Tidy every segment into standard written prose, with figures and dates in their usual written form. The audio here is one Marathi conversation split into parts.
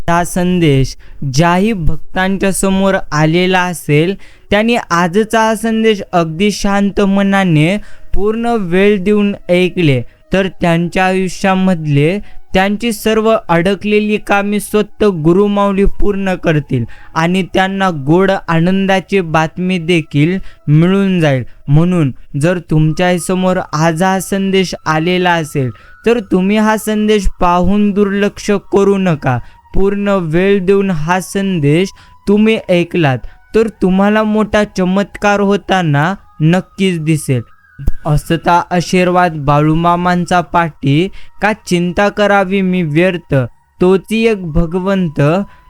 हा संदेश ज्याही भक्तांच्या समोर आलेला असेल त्यांनी आजचा हा संदेश अगदी शांत मनाने पूर्ण वेळ देऊन ऐकले तर त्यांच्या आयुष्यामधले त्यांची सर्व अडकलेली कामे स्वतः गुरुमाऊली पूर्ण करतील आणि त्यांना गोड आनंदाची बातमी देखील मिळून जाईल. म्हणून जर तुमच्या समोर आज हा संदेश आलेला असेल तर तुम्ही हा संदेश पाहून दुर्लक्ष करू नका. पूर्ण वेळ देऊन हा संदेश तुम्ही ऐकलात तर तुम्हाला मोठा चमत्कार होताना नक्कीच दिसेल. असता आशीर्वाद बाळूमामांचा पाठी, का चिंता करावी मी व्यर्थ, तोची एक भगवंत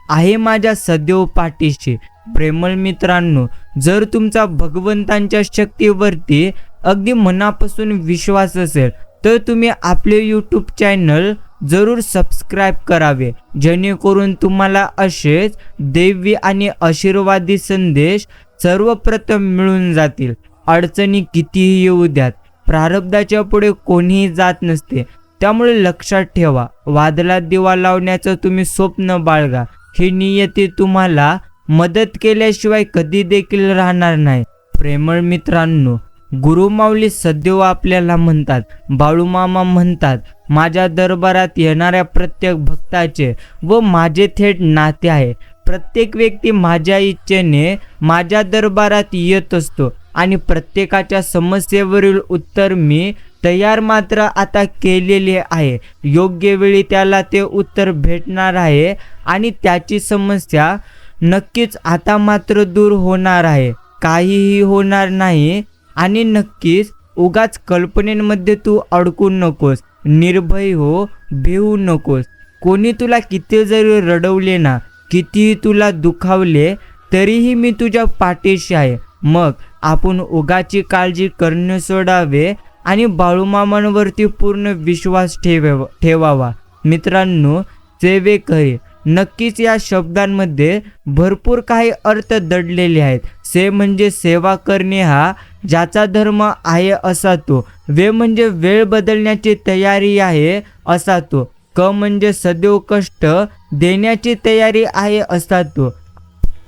आहे माझ्या सदैव पाठीशी. प्रेमळ मित्रांनो, जर तुमचा भगवंतांच्या शक्तीवरती अगदी मनापासून विश्वास असेल तर तुम्ही आपले यूट्यूब चॅनल जरूर सबस्क्राईब करावे, जेणेकरून तुम्हाला असेच दैवी आणि आशीर्वादी संदेश सर्वप्रथम मिळून जातील. अडचणी कितीही येऊ द्यात, प्रारब्धाच्या पुढे कोणीही जात नसते. त्यामुळे लक्षात ठेवा, वादळात दिवा लावण्याचं तुम्ही स्वप्न बाळगा. ही नियती तुम्हाला मदत केल्याशिवाय कधी देखील राहणार नाही. प्रेमळ मित्रांनो, गुरुमाऊली सदैव आपल्याला म्हणतात, बाळूमामा म्हणतात, माझ्या दरबारात येणाऱ्या प्रत्येक भक्ताचे व माझे थेट नाते आहे. प्रत्येक व्यक्ती माझ्या इच्छेने माझ्या दरबारात येत असतो आणि प्रत्येकाच्या समस्येवरील उत्तर मी तयार मात्र आता केलेले आहे. योग्य वेळी त्याला ते उत्तर भेटणार आहे आणि त्याची समस्या नक्कीच आता मात्र दूर होणार आहे. काहीही होणार नाही आणि नक्कीच उगाच कल्पनेमध्ये तू अडकू नकोस. निर्भय हो, भिवू नकोस. कोणी तुला किती जरी रडवले ना, कितीही तुला दुखावले तरीही मी तुझ्या पाठीशी आहे. मग आपण उगाची काळजी करणे सोडावे आणि बाळूमामांवरती पूर्ण विश्वास ठेवावा. मित्रांनो, सेवेकरी, नक्कीच या शब्दांमध्ये भरपूर काही अर्थ दडलेले आहेत. से म्हणजे सेवा करणे, हा ज्याचा धर्म आहे असा तो. वे म्हणजे वेळ बदलण्याची तयारी आहे असा तो. क म्हणजे सदैव कष्ट देण्याची तयारी आहे असा तो.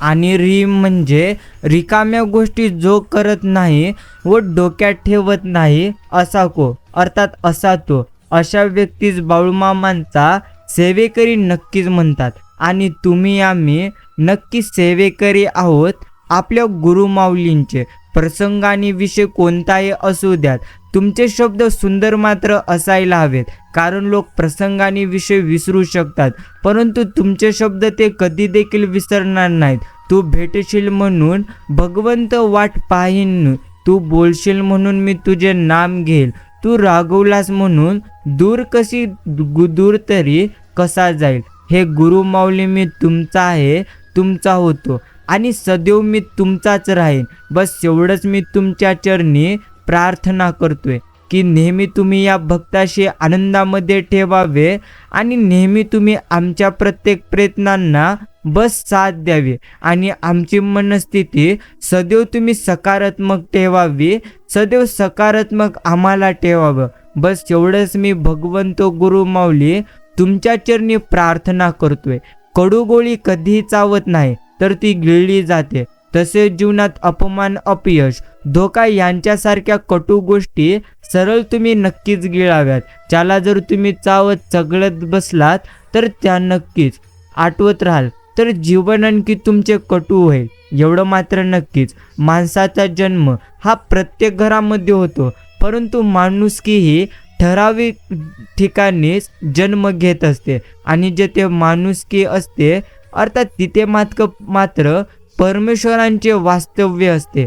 आणि री म्हणजे रिकाम्या गोष्टी जो करत नाही व डोक्यात ठेवत नाही असा को, अर्थात असा तो. अशा व्यक्तीच बाळूमामांचा सेवेकरी नक्कीच म्हणतात. आणि तुम्ही आम्ही नक्की सेवेकरी आहोत आपल्या गुरुमाऊलींचे. प्रसंग आणि विषय कोणताही असू द्यात, तुमचे शब्द सुंदर मात्र असायला हवेत. कारण लोक प्रसंग आणि विषय विसरू शकतात, परंतु तुमचे शब्द ते कधी देखील विसरणार नाहीत. तू भेटशील म्हणून भगवंत वाट पाहीन, तू बोलशील म्हणून मी तुझे नाम घेईल. तू रागवलास म्हणून दूर तरी कसा जाईल. हे गुरुमाऊली, मी तुमचा आहे, तुमचा होतो आणि सदैव मी तुमचाच राहीन. बस एवढंच मी तुमच्या चरणी प्रार्थना करतोय की नेहमी तुम्ही या भक्ताशी आनंदामध्ये ठेवावे आणि नेहमी तुम्ही आमच्या प्रत्येक प्रयत्नांना बस साथ द्यावी आणि आमची मनस्थिती सदैव तुम्ही सकारात्मक ठेवावी. सदैव सकारात्मक आम्हाला ठेवावं. बस एवढंच मी भगवंत गुरुमाऊली तुमच्या चरणी प्रार्थना करतोय. कडूगोळी कधीही चावत नाही तर ती गिळली जाते. तसेच जीवनात अपमान, अपयश, धोका यांच्यासारख्या कटू गोष्टी सरळ तुम्ही नक्कीच गिळाव्यात. ज्याला जर तुम्ही चावत चगळत बसलात तर त्या नक्कीच आठवत राहाल तर जीवन आणखी तुमचे कटू होईल. एवढं मात्र नक्कीच, माणसाचा जन्म हा प्रत्येक घरामध्ये होतो, परंतु माणुसकी ही ठराविक ठिकाणीच जन्म घेत असते आणि जेथे माणुसकी असते अर्थात तिथे मात्र परमेश्वरांचे वास्तव्य असते.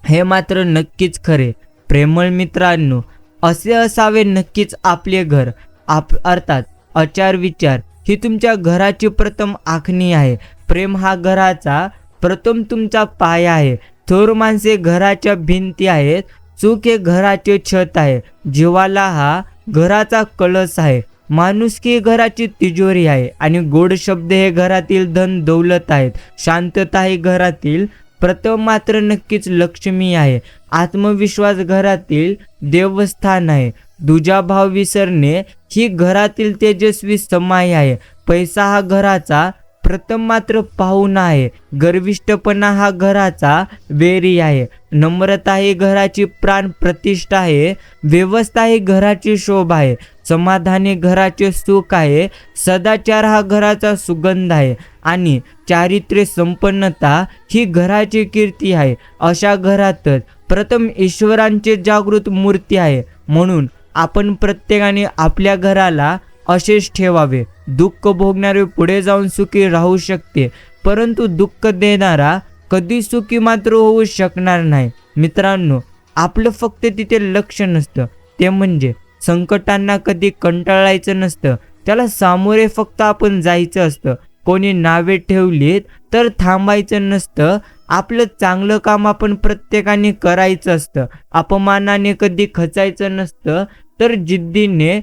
हे मात्र नक्कीच खरे. प्रेमळ मित्रांनो, असे असावे नक्कीच आपले घर. अर्थात आचार विचार ही तुमच्या घराची प्रथम आखणी आहे. प्रेम हा घराचा प्रथम तुमचा पाया आहे. थोर माणसे घराच्या भिंती आहेत. चूक हे घराचे छत आहे. जीवाला हा घराचा कळस आहे. माणुसकी घराची तिजोरी आहे आणि गोड शब्द हे घरातील धन दौलत आहेत. शांतता ही घरातील प्रथम मात्र नक्कीच लक्ष्मी आहे. आत्मविश्वास घरातील देवस्थान आहे. दुजाभाव विसरणे ही घरातील तेजस्वी समाई आहे. पैसा हा घराचा प्रथम मात्र पाहुणा आहे, गर्विष्ठपणा हा घराचा वेरी आहे, नम्रता ही घराची प्राण प्रतिष्ठा आहे, व्यवस्था ही घराची शोभा आहे, समाधान हे घराचे सुख आहे, सदाचार हा घराचा सुगंध आहे आणि चारित्र्य संपन्नता ही घराची कीर्ती आहे. अशा घरातच प्रथम ईश्वरांचे जागृत मूर्ती आहे. म्हणून आपण प्रत्येकाने आपल्या घराला असेच ठेवावे. दुःख भोगणारे पुढे जाऊन सुखी राहू शकते, परंतु दुःख देणारा कधी सुखी मात्र होऊ शकणार नाही. मित्रांनो, आपलं फक्त तिथे लक्ष नसतं, ते म्हणजे संकटांना कधी कंटाळायचं नसतं, त्याला सामोरे फक्त आपण जायचं असतं. कोणी नावे ठेवलीत तर थांबायचं नसतं, आपलं चांगलं काम आपण प्रत्येकाने करायचं असतं. अपमानाने कधी खचायचं नसतं, तर जिद्दीने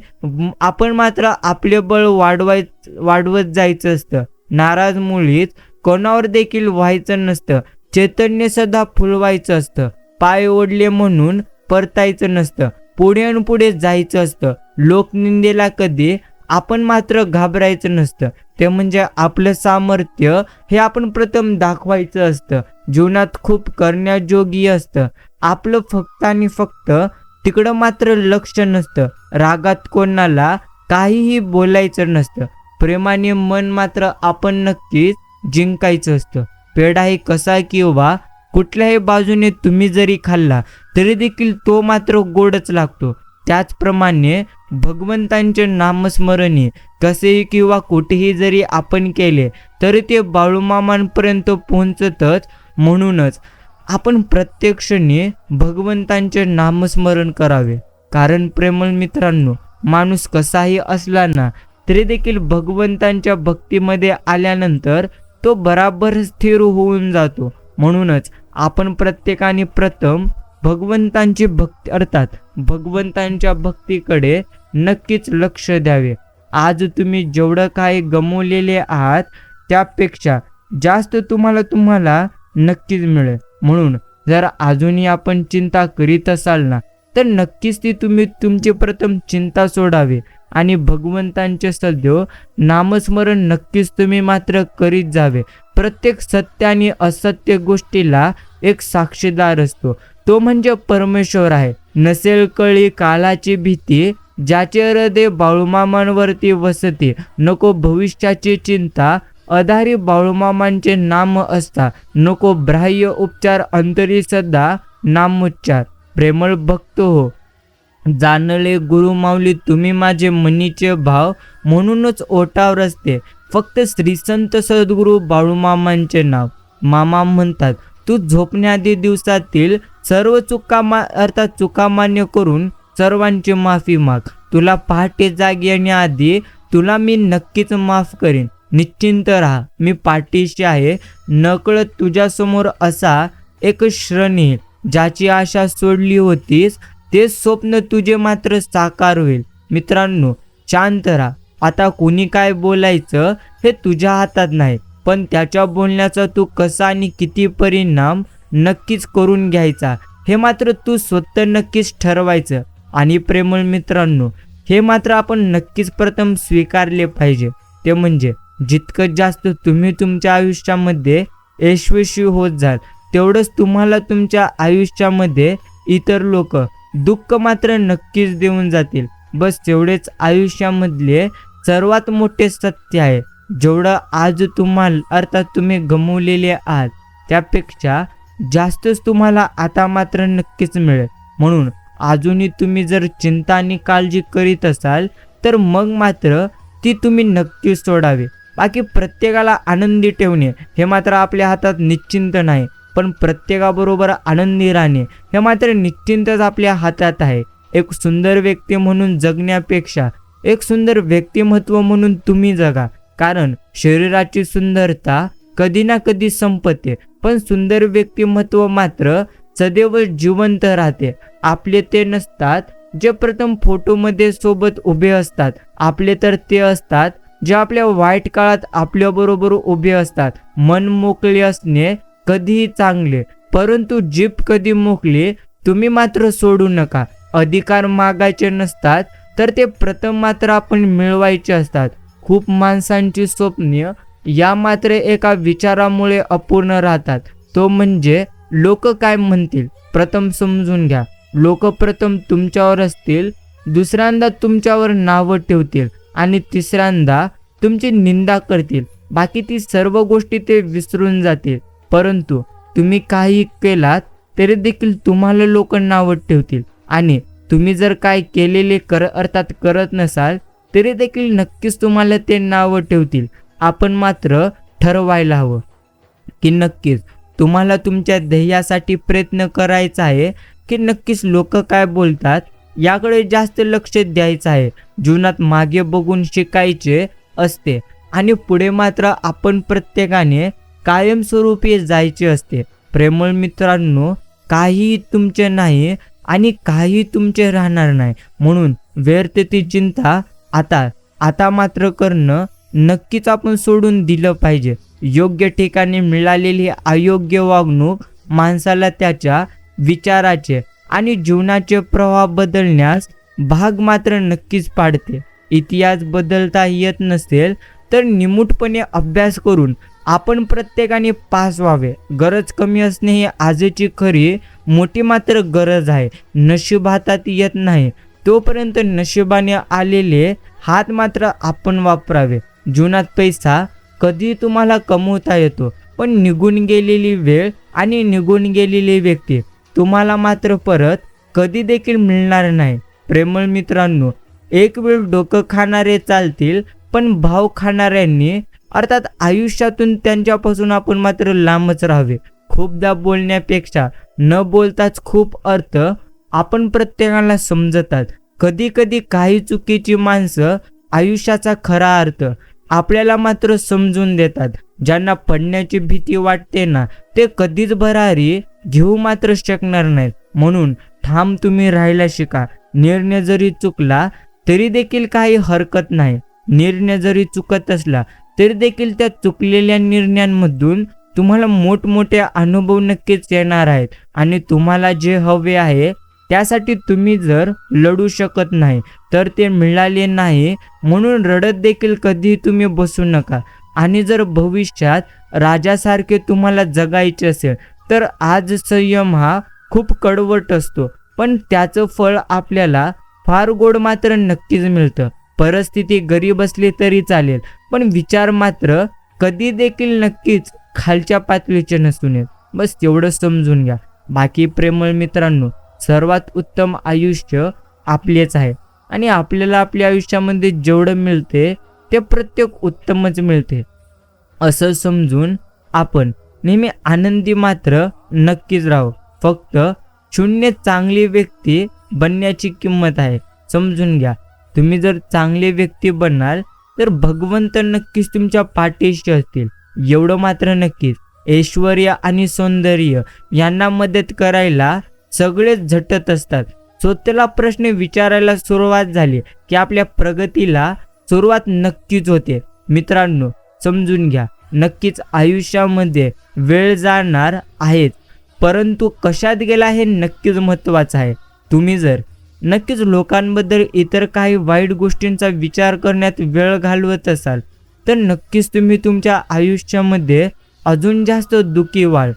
आपण मात्र आपले बळ वाढवत जायचं असतं. नाराज मुळीच कोणावर देखील व्हायचं नसतं, चैतन्य सदा फुलवायचं असतं. पाय ओढले म्हणून परतायचं नसतं, पुढे जायचं असतं. लोकनिंदेला कधी आपण मात्र घाबरायचं नसतं, ते म्हणजे आपलं सामर्थ्य हे आपण प्रथम दाखवायचं असतं. जीवनात खूप करण्याजोगी असतं, आपलं फक्त आणि फक्त तिकडं मात्र लक्ष नसतं. रागात कोणाला काहीही बोलायचं नसतं, प्रेमाने मन मात्र आपण नक्कीच जिंकायचं असतं. पेढाही कसा किंवा कुठल्याही बाजूने तुम्ही जरी खाल्ला तरी देखील तो मात्र गोडच लागतो. त्याचप्रमाणे भगवंतांचे नामस्मरणी कसेही किंवा कुठेही जरी आपण केले तरी ते बाळूमामांपर्यंत पोहोचतच. म्हणूनच आपण प्रत्येक क्षणी भगवंतांचे नामस्मरण करावे. कारण प्रेमळ मित्रांनो, माणूस कसाही असला ना तरी देखील भगवंतांच्या भक्तीमध्ये आल्यानंतर तो बराबर स्थिर होऊन जातो. म्हणूनच आपण प्रत्येकाने प्रथम भगवंतांची भक्ती अर्थात भगवंतांच्या भक्तीकडे नक्कीच लक्ष द्यावे. आज तुम्ही जेवढं काही गमावलेले आहात त्यापेक्षा जास्त तुम्हाला नक्कीच मिळेल. म्हणून जर अजूनही आपण चिंता करीत असाल ना तर नक्कीच ती तुम्ही तुमची प्रथम चिंता सोडावी आणि भगवंतांचे सदैव नामस्मरण नक्कीच तुम्ही मात्र करीत जावे. प्रत्येक सत्य आणि असत्य गोष्टीला एक साक्षीदार असतो, तो म्हणजे परमेश्वर आहे. नसेल कळी कालाची भीती, ज्याचे हृदय बाळूमामांवरती वसते. नको भविष्याची चिंता, अधारी बाळूमामांचे नाम असता. नको बाह्य उपचार, अंतरी सदा नामोच्चार. प्रेमळ भक्त हो, जाणले गुरु माऊली तुम्ही माझे मनीचे भाव. म्हणूनच ओठावर असते फक्त श्रीसंत सद्गुरू बाळूमामांचे नाव. मामा म्हणतात, तू झोपण्याआधी दिवसातील सर्व चुका मान्य करून सर्वांची माफी माग. तुला पहाटे जाग येण्याआधी तुला मी नक्कीच माफ करीन. निश्चिंत राहा, मी पाठीशी आहे. नकळत तुझ्यासमोर असा एक क्षण येईल, ज्याची आशा सोडली होतीस ते स्वप्न तुझे मात्र साकार होईल. मित्रांनो, शांत राहा. आता कोणी काय बोलायचं हे तुझ्या हातात नाही, पण त्याच्या बोलण्याचा तू कसा आणि किती परिणाम नक्कीच करून घ्यायचा हे मात्र तू स्वतः नक्कीच ठरवायचं. आणि प्रेमळ मित्रांनो, हे मात्र आपण नक्कीच प्रथम स्वीकारले पाहिजे, ते म्हणजे जितकं जास्त तुम्ही तुमच्या आयुष्यामध्ये यशस्वी होत जाल तेवढंच तुम्हाला तुमच्या आयुष्यामध्ये इतर लोक दुःख मात्र नक्कीच देऊन जातील. बस तेवढेच आयुष्यामधले सर्वात मोठे सत्य आहे. जेवढं आज तुम्ही गमावलेले आहात त्यापेक्षा जास्तच तुम्हाला आता मात्र नक्कीच मिळेल. म्हणून अजूनही तुम्ही जर चिंता आणि काळजी करीत असाल तर मग मात्र ती तुम्ही नक्कीच सोडावी. बाकी प्रत्येकाला आनंदी ठेवणे हे मात्र आपल्या हातात निश्चिंत नाही, पण प्रत्येकाबरोबर आनंदी राहणे हे मात्र निश्चिंतच आपल्या हातात आहे. एक सुंदर व्यक्ती म्हणून जगण्यापेक्षा एक सुंदर व्यक्तिमत्व म्हणून तुम्ही जगा. कारण शरीराची सुंदरता कधी ना कधी संपते, पण सुंदर व्यक्तिमत्व मात्र सदैव जिवंत राहते. आपले ते नसतात जे प्रथम फोटोमध्ये सोबत उभे असतात, आपले तर ते असतात जे आपल्या वाईट काळात आपल्याबरोबर उभे असतात. मन मोकळे असणे कधीही चांगले, परंतु जीभ कधी मोकळी तुम्ही मात्र सोडू नका. अधिकार मागायचे नसतात तर ते प्रथम मात्र आपण मिळवायचे असतात. खूप माणसांची स्वप्ने या मात्र एका विचारामुळे अपूर्ण राहतात, तो म्हणजे लोक काय म्हणतील. प्रथम समजून घ्या, लोक प्रथम तुमच्यावर असतील, दुसऱ्यांदा तुमच्यावर नावं ठेवतील आणि तिसऱ्यांदा तुमची निंदा करतील. बाकी ती सर्व गोष्टी ते विसरून जातील. परंतु तुम्ही काही केलात तरी देखील तुम्हाला लोक नावं ठेवतील आणि तुम्ही जर काय केलेले अर्थात करत नसाल तरी देखील नक्कीच तुम्हाला ते नावं ठेवतील. आपण मात्र ठरवायला हवं की नक्कीच तुम्हाला तुमच्या ध्येयासाठी प्रयत्न करायचा आहे की नक्कीच लोक काय बोलतात याकडे जास्त लक्ष द्यायचं आहे. जीवनात मागे बघून शिकायचे असते आणि पुढे मात्र आपण प्रत्येकाने कायमस्वरूपी जायचे असते. प्रेमळ मित्रांनो, काही तुमचे नाही आणि काही तुमचे राहणार नाही, म्हणून व्यर्थतेची चिंता आता मात्र करणं नक्कीच आपण सोडून दिलं पाहिजे. योग्य ठिकाणी मिळालेली अयोग्य वागणूक माणसाला त्याच्या विचाराचे आणि जीवनाचे प्रवाह बदलण्यास भाग मात्र नक्कीच पाडते. इतिहास बदलता येत नसेल तर निमूटपणे अभ्यास करून आपण प्रत्येकाने पास व्हावे. गरज कमी असणे ही आजची खरी मोठी मात्र गरज आहे. नशीब हातात येत नाही तोपर्यंत नशिबाने आलेले हात मात्र आपण वापरावे. जीवनात पैसा कधी तुम्हाला कमवता येतो, पण निघून गेलेली वेळ आणि निघून गेलेली व्यक्ती तुम्हाला मात्र परत कधी देखील मिळणार नाही. प्रेमळ मित्रांनो, एक वेळ डोकं खाणारे चालतील, पण भाव खाणाऱ्यांनी अर्थात आयुष्यातून त्यांच्यापासून आपण मात्र लांबच राहावे. खूपदा बोलण्यापेक्षा न बोलताच खूप अर्थ आपण प्रत्येकाला समजतात. कधी कधी काही चुकीची माणसं आयुष्याचा खरा अर्थ आपल्याला मात्र समजून देतात. ज्यांना पडण्याची भीती वाटते ना, ते कधीच भरारी घेऊ मात्र शकणार नाहीत. म्हणून ठाम तुम्ही राहायला शिका. निर्णय जरी चुकला तरी देखील काही हरकत नाही. निर्णय जरी चुकत असला तरी देखील त्या चुकलेल्या निर्णयांमधून तुम्हाला मोठमोठे अनुभव नक्कीच येणार आहेत आणि तुम्हाला जे हवे आहे त्यासाठी तुम्ही जर लढू शकत नाही तर ते मिळाले नाही म्हणून रडत देखील कधी तुम्ही बसू नका. आणि जर भविष्यात राजासारखे तुम्हाला जगायचे असेल तर आज संयम हा खूप कडवट असतो, पण त्याचं फळ आपल्याला फार गोड मात्र नक्कीच मिळतं. परिस्थिती गरीब असली तरी चालेल, पण विचार मात्र कधी देखील नक्कीच खालच्या पातळीचे नसू नये. बस तेवढं समजून घ्या. बाकी प्रेमळ मित्रांनो, सर्वात उत्तम आयुष्य आपलेच आहे आणि आपल्याला आपल्या आयुष्यामध्ये जेवढं मिळते ते प्रत्येक उत्तमच मिळते असं समजून आपण नेहमी आनंदी मात्र नक्कीच राहू. फक्त शून्य चांगली व्यक्ती बनण्याची किंमत आहे, समजून घ्या. तुम्ही जर चांगले व्यक्ती बनाल तर भगवंत नक्कीच तुमच्या पाठीशी असतील, एवढं मात्र नक्कीच. ऐश्वर्य आणि सौंदर्य यांना मदत करायला सगळेच झटत असतात. स्वतःला प्रश्न विचारायला सुरुवात झाली की आपल्या प्रगतीला सुरुवात नक्कीच होते. मित्रांनो, समजून घ्या, नक्कीच आयुष्यामध्ये वेळ जाणार आहेत, परंतु कशात गेला हे नक्कीच महत्त्वाचं आहे. तुम्ही जर नक्कीच लोकांबद्दल इतर काही वाईट गोष्टींचा विचार करण्यात वेळ घालवत असाल तर नक्कीच तुम्ही तुमच्या आयुष्यामध्ये अजून जास्त दुःखी व्हाल.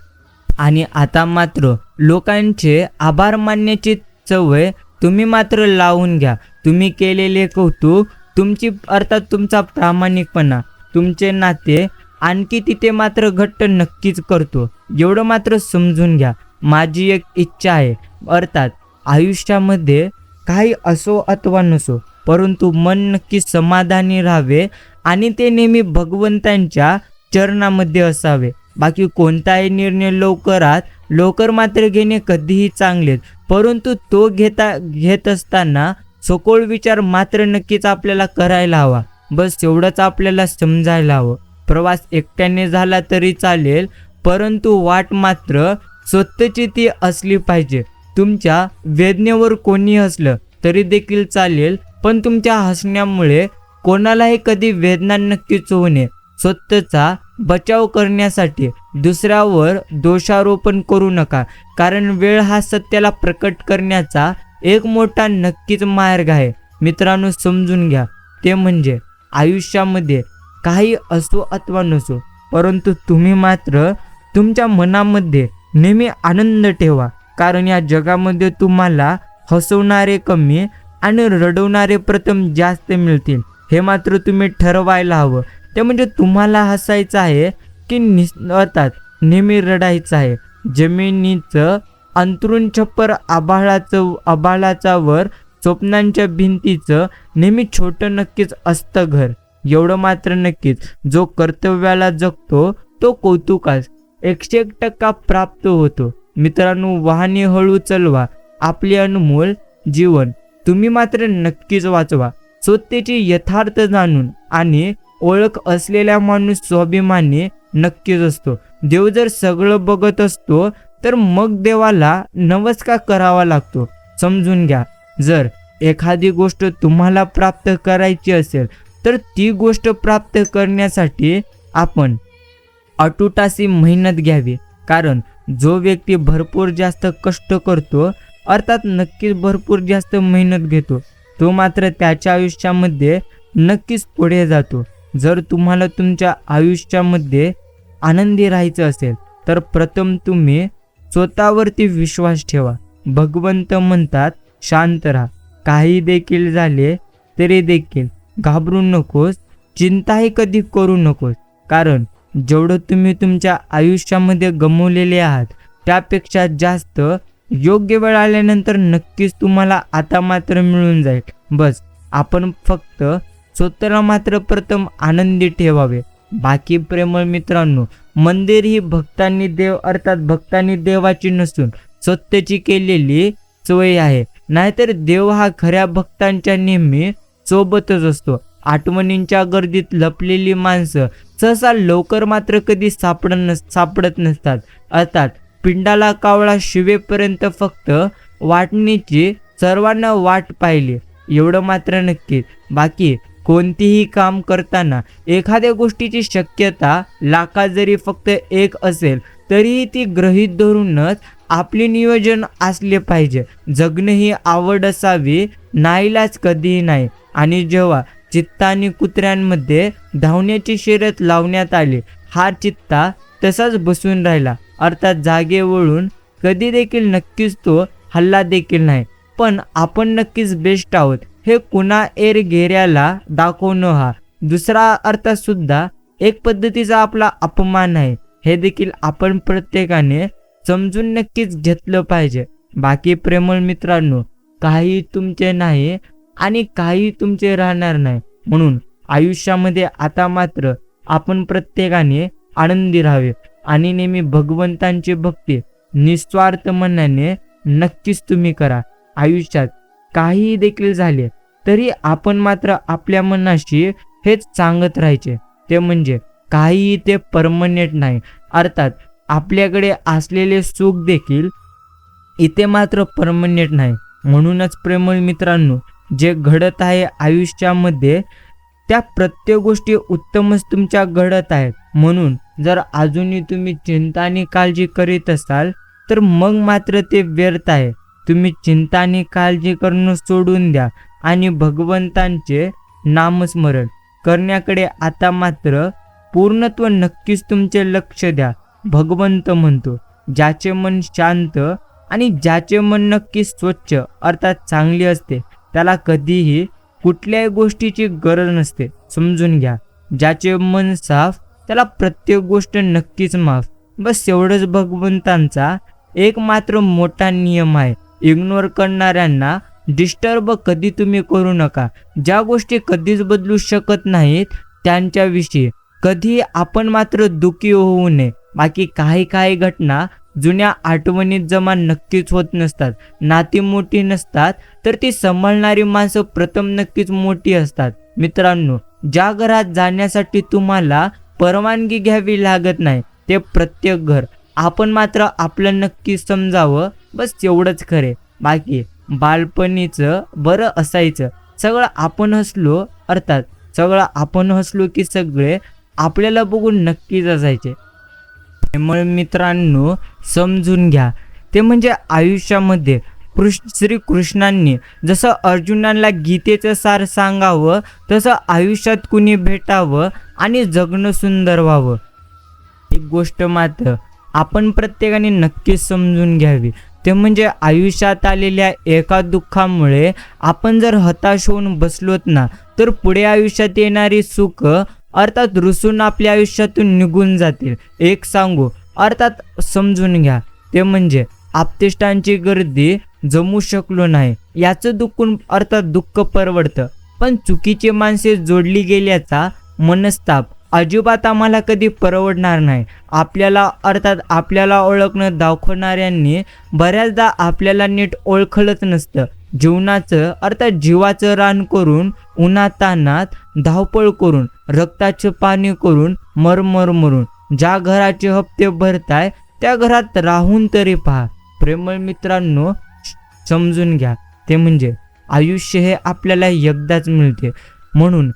आणि आता मात्र लोकांचे आभार मानण्याची सवय तुम्ही मात्र लावून घ्या. तुम्ही केलेले कौतुक, तुमची अर्थात तुमचा प्रामाणिकपणा तुमचे नाते आणखी तिथे मात्र घट्ट नक्कीच करतो, एवढं मात्र समजून घ्या. माझी एक इच्छा आहे, अर्थात आयुष्यामध्ये काही असो अथवा नसो, परंतु मन नक्की समाधानी राहावे आणि ते नेहमी भगवंतांच्या चरणामध्ये असावे. बाकी कोणताही निर्णय लवकरात लवकर मात्र घेणे कधीही चांगलेच, परंतु तो घेत असताना सखोल विचार मात्र नक्कीच आपल्याला करायला हवा. बस एवढंच आपल्याला समजायला हवं. प्रवास एकट्याने झाला तरी चालेल, परंतु वाट मात्र स्वतःची ती असली पाहिजे. तुमच्या वेदनेवर कोणी हसलं तरी देखील चालेल, पण तुमच्या हसण्यामुळे कोणालाही कधी वेदना नक्कीच होऊ नये. स्वतःचा बचाव करण्यासाठी दुसऱ्यावर दोषारोपण करू नका, कारण वेळ हा सत्याला प्रकट करण्याचा एक मोठा नक्कीच मार्ग आहे. मित्रांनो, समजून घ्या, ते म्हणजे आयुष्यामध्ये काही असो अथवा नसो, परंतु तुम्ही मात्र तुमच्या मनामध्ये नेहमी आनंद ठेवा. कारण या जगामध्ये तुम्हाला हसवणारे कमी आणि रडवणारे प्रथम जास्त मिळतील. हे मात्र तुम्ही ठरवायला हवं. ते म्हणजे तुम्हाला हसायचं आहे की अर्थात नेहमी रडायचं आहे. जमिनीचं अंतरून छप्पर आभाळाचा वर स्वप्नांच्या भिंतीचं नेहमी छोटं नक्कीच असतं घर. एवढं मात्र नक्कीच, जो कर्तव्याला जगतो तो कौतुकास 101% प्राप्त होतो. मित्रांनो, वाहने हळू चालवा, आपले अनमोल जीवन तुम्ही मात्र नक्कीच वाचवा. स्वतःची यथार्थ जाणून आणि ओळख असलेला माणूस स्वाभिमानी नक्कीच असतो. देव जर सगळं बघत असतो तर मग देवाला नमस्कार करावा लागतो. समजून घ्या, जर एखादी गोष्ट तुम्हाला प्राप्त करायची असेल तर ती गोष्ट प्राप्त करण्यासाठी आपण अटूटाशी मेहनत घ्यावी. कारण जो व्यक्ती भरपूर जास्त कष्ट करतो, अर्थात नक्कीच भरपूर जास्त मेहनत घेतो, तो मात्र त्याच्या आयुष्यामध्ये नक्कीच पुढे जातो. जर तुम्हाला तुमच्या आयुष्यामध्ये आनंदी राहायचं असेल तर प्रथम तुम्ही स्वतःवरती विश्वास ठेवा. भगवंत म्हणतात, शांत राहा. काही देखील झाले तरी देखील घाबरू नकोस, चिंताही कधी करू नकोस. कारण जेवढं तुम्ही तुमच्या आयुष्यामध्ये गमावलेले आहात त्यापेक्षा जास्त योग्य वेळ आल्यानंतर नक्कीच तुम्हाला आता मात्र मिळून जाईल. बस आपण फक्त स्वतःला मात्र प्रथम आनंदी ठेवावे. बाकी प्रेमळ मित्रांनो, मंदिर ही भक्तांनी देवाची नसून स्वतःची केलेली सोय आहे. नाहीतर देव हा खऱ्या भक्तांच्या नेहमी सोबतच असतो. आठवणींच्या गर्दीत लपलेली माणसं सहसा लवकर मात्र कधी सापडत नसतात. अर्थात पिंडाला कावळा शिवेपर्यंत फक्त वाटणीची सर्वांना वाट पाहिली, एवढं मात्र नक्की. बाकी कोणतीही काम करताना एखाद्या गोष्टीची शक्यता लाखात जरी फक्त एक असेल तरीही ती गृहीत धरूनच आपले नियोजन असले पाहिजे. जगणे ही आवड असावी, नाईलाज कधीही नाही. आणि जेव्हा चित्ता आणि कुत्र्यांमध्ये धावण्याची शर्यत लावण्यात आली, हा चित्ता तसाच बसून राहिला. अर्थात जागे वळून कधी देखील नक्कीच तो हल्ला देखील नाही. पण आपण नक्कीच बेस्ट आहोत हे कुणा घेऱ्याला दाखवणं हा दुसरा अर्थ सुद्धा एक पद्धतीचा आपला अपमान आहे. हे देखील आपण प्रत्येकाने समजून नक्कीच घेतलं पाहिजे. बाकी प्रेमळ मित्रांनो, काही तुमचे नाही आणि काही तुमचे राहणार नाही. म्हणून आयुष्यामध्ये आता मात्र आपण प्रत्येकाने आनंदी राहावे आणि नेहमी भगवंतांची भक्ती निस्वार्थ मनाने नक्कीच तुम्ही करा. आयुष्यात काही देखील झाले तरी आपण मात्र आपल्या मनाशी हेच सांगत राहायचे, ते म्हणजे काही ते परमनंट नाही. अर्थात आपल्याकडे असलेले सुख देखील इथे मात्र परमनंट नाही. म्हणूनच प्रेमळ मित्रांनो, जे घडत आहे आयुष्यामध्ये त्या प्रत्येक गोष्टी उत्तमच तुमच्या घडत आहेत. म्हणून जर अजूनही तुम्ही चिंता आणि काळजी करीत असाल तर मग मात्र ते व्यर्थ आहे. तुम्ही चिंता आणि काळजी करणं सोडून द्या आणि भगवंतांचे नामस्मरण करण्याकडे आता मात्र पूर्णत्व नक्कीच तुमचे लक्ष द्या. भगवंत म्हणतो, ज्याचे मन शांत आणि ज्याचे मन नक्की स्वच्छ अर्थात चांगली असते त्याला कधीही कुठल्याही गोष्टीची गरज नसते. समजून घ्या, ज्याचे मन साफ त्याला प्रत्येक गोष्ट नक्कीच माफ. बस एवढंच भगवंतांचा एक मात्र मोठा नियम आहे. इग्नोर करणाऱ्यांना डिस्टर्ब कधी तुम्ही करू नका. ज्या गोष्टी कधीच बदलू शकत नाहीत त्यांच्याविषयी कधी आपण मात्र दुःखी होऊ नये. बाकी काही घटना जुन्या आठवणीत जमा नक्कीच होत नसतात. नाती मोठी नसतात तर ती सांभाळणारी माणसं प्रथम नक्कीच मोठी असतात. मित्रांनो, ज्या घरात जाण्यासाठी तुम्हाला परवानगी घ्यावी लागत नाही ते प्रत्येक घर आपण मात्र आपलं नक्की समजावं. बस एवढंच खरे. बाकी बालपणीचं बरं असायचं. सगळं आपण हसलो, अर्थात सगळं आपण हसलो की सगळे आपल्याला बघून नक्कीच असायचे. मग मित्रांनो समजून घ्या, ते म्हणजे आयुष्यामध्ये श्रीकृष्णांनी जसं अर्जुनाला गीतेचं सार सांगावं तसं आयुष्यात कुणी भेटावं आणि जगणं सुंदर व्हावं. एक गोष्ट मात्र आपण प्रत्येकाने नक्कीच समजून घ्यावी, ते म्हणजे आयुष्यात आलेल्या एका दुःखामुळे आपण जर हताश होऊन बसलोत ना, तर पुढे आयुष्यात येणारी सुख अर्थात रुसून आपल्या आयुष्यातून निघून जातील. एक सांगू अर्थात समजून घ्या, ते म्हणजे आप्तेष्टांची गर्दी जमू शकलो नाही याचं दुखून अर्थात दुःख परवडतं, पण चुकीची माणसे जोडली गेल्याचा मनस्ताप अजिबात आम्हाला कधी परवडणार नाही. आपल्याला ओळखणं दाखवणाऱ्यांनी बऱ्याचदा आपल्याला नीट ओळखलंच नसतं. जीवनाचं अर्थात जीवाचं रान करून, उन्हातान्हात धावपळ करून, रक्ताचं पाणी करून, मरून ज्या घराचे हप्ते भरताय त्या घरात राहून तरी पहा. प्रेमळ मित्रांनो, समजून घ्या, ते म्हणजे आयुष्य हे आपल्याला एकदाच मिळते, म्हणून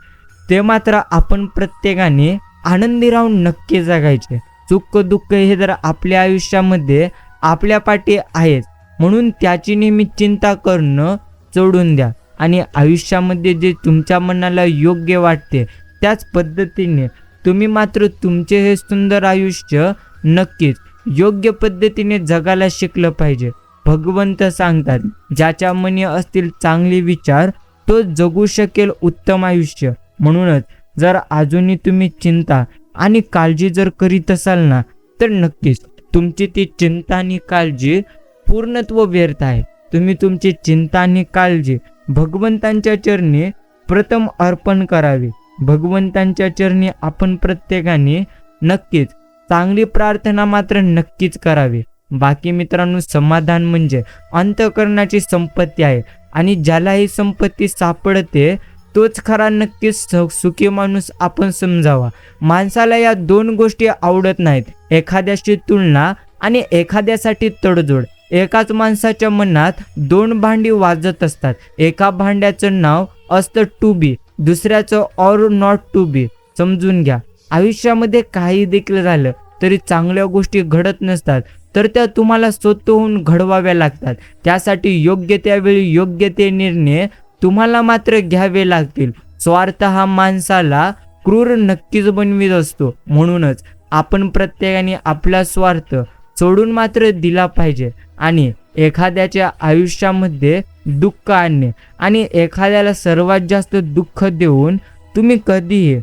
ते मात्र आपण प्रत्येकाने आनंदी राहून नक्की जगायचे. सुख दुःख हे जर आपल्या आयुष्यामध्ये आपल्या पाठी आहेत, म्हणून त्याची नेहमी चिंता करणं सोडून द्या आणि आयुष्यामध्ये जे तुमच्या मनाला योग्य वाटते त्याच पद्धतीने तुम्ही मात्र तुमचे हे सुंदर आयुष्य नक्कीच योग्य पद्धतीने जगायला शिकलं पाहिजे. भगवंत सांगतात, ज्याच्या मनी असतील चांगले विचार तो जगू शकेल उत्तम आयुष्य. म्हणूनच जर अजूनही तुम्ही चिंता आणि काळजी जर करीत असाल ना, तर नक्कीच तुमची ती चिंता आणि काळजी पूर्णत्व व्यर्थ आहे. तुम्ही तुमची चिंता आणि काळजी भगवंतांच्या चरणी प्रथम अर्पण करावी. भगवंतांच्या चरणी आपण प्रत्येकाने नक्कीच चांगली प्रार्थना मात्र नक्कीच करावी. बाकी मित्रांनो, समाधान म्हणजे अंतःकरणाची संपत्ती आहे आणि ज्याला ही संपत्ती सापडते तोच खरा नक्कीच सुखी माणूस आपण समजावा. माणसाला या दोन गोष्टी आवडत नाहीत, एखाद्याशी तुलना आणि एखाद्यासाठी तडजोड. एकाच माणसाच्या मनात दोन भांडी वाजत असतात. एका भांड्याचं नाव असतं टू बी, दुसऱ्याचं ऑर नॉट टू बी. समजून घ्या, आयुष्यामध्ये काही देखील झालं तरी चांगल्या गोष्टी घडत नसतात, तर त्या तुम्हाला स्वतःहून घडवाव्या लागतात. त्यासाठी योग्य त्यावेळी योग्य ते निर्णय तुम्हाला मात्र घ्यावे लागतील. स्वार्थ हा माणसाला क्रूर नक्कीच बनवीत असतो. म्हणूनच आपण प्रत्येकाने आपला स्वार्थ सोडून मात्र दिला पाहिजे आणि एखाद्याच्या आयुष्यामध्ये दुःख आणणे आणि एखाद्याला सर्वात जास्त दुःख देऊन तुम्ही कधीही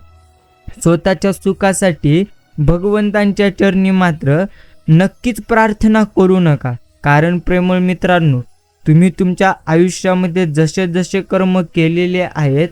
स्वतःच्या सुखासाठी भगवंतांच्या चरणी मात्र नक्कीच प्रार्थना करू नका. कारण प्रेमळ मित्रांनो, तुम्ही तुमच्या आयुष्यामध्ये जसे जसे कर्म केलेले आहेत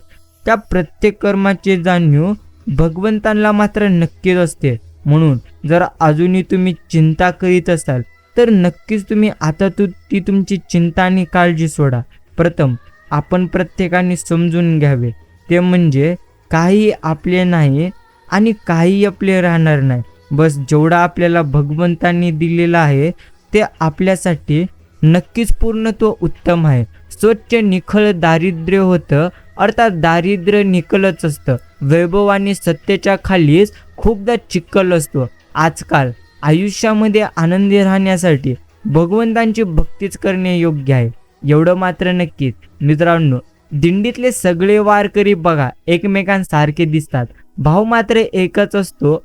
त्या प्रत्येक कर्माची जाणीव भगवंतांना मात्र नक्कीच असते. म्हणून जर अजूनही तुम्ही चिंता करीत असाल तर नक्कीच तुम्ही आता ती तुमची चिंता आणि काळजी सोडा. प्रथम आपण प्रत्येकाने समजून घ्यावे, ते म्हणजे काही आपले नाही आणि काही आपले राहणार नाही. बस जेवढा आपल्याला भगवंतांनी दिलेला आहे ते आपल्यासाठी नक्कीच पूर्णत्व उत्तम आहे. स्वच्छ निखळ दारिद्र्य होतं, अर्थात दारिद्र्य निखळच असतं. वैभव आणि सत्तेच्या खालीच खूपदा चिखल असतो. आजकाल आयुष्यामध्ये आनंदी राहण्यासाठी भगवंतांची भक्तीच करणे योग्य आहे. एवढं मात्र नक्कीच मित्रांनो, दिंडीतले सगळे वारकरी बघा एकमेकांसारखे दिसतात, भाव मात्र एकच असतो.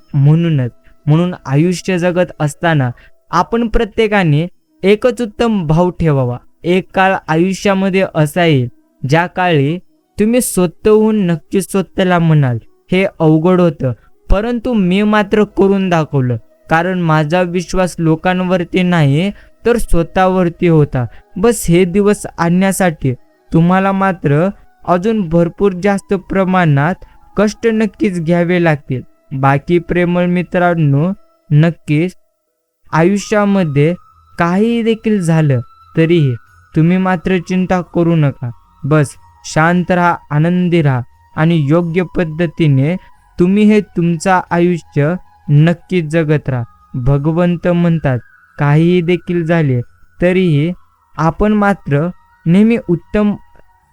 म्हणून आयुष्य जगत असताना आपण प्रत्येकाने एकच उत्तम भाव ठेवावा. एक काळ आयुष्यामध्ये असा येईल ज्या काळी तुम्ही स्वतःहून नक्कीच स्वतःला म्हणाल, हे अवघड होतं परंतु मी मात्र करून दाखवलं, कारण माझा विश्वास लोकांवरती नाही तर स्वतःवरती होता. बस हे दिवस आणण्यासाठी तुम्हाला मात्र अजून भरपूर जास्त प्रमाणात कष्ट नक्कीच घ्यावे लागतील. बाकी प्रेमळ मित्रांनो, नक्कीच आयुष्यामध्ये काही देखील झालं तरीही तुम्ही मात्र चिंता करू नका. बस शांत राहा, आनंदी राहा आणि योग्य पद्धतीने तुम्ही हे तुमचं आयुष्य नक्कीच जगत राहा. भगवंत म्हणतात, काहीही देखील झाले तरीही आपण मात्र नेहमी उत्तम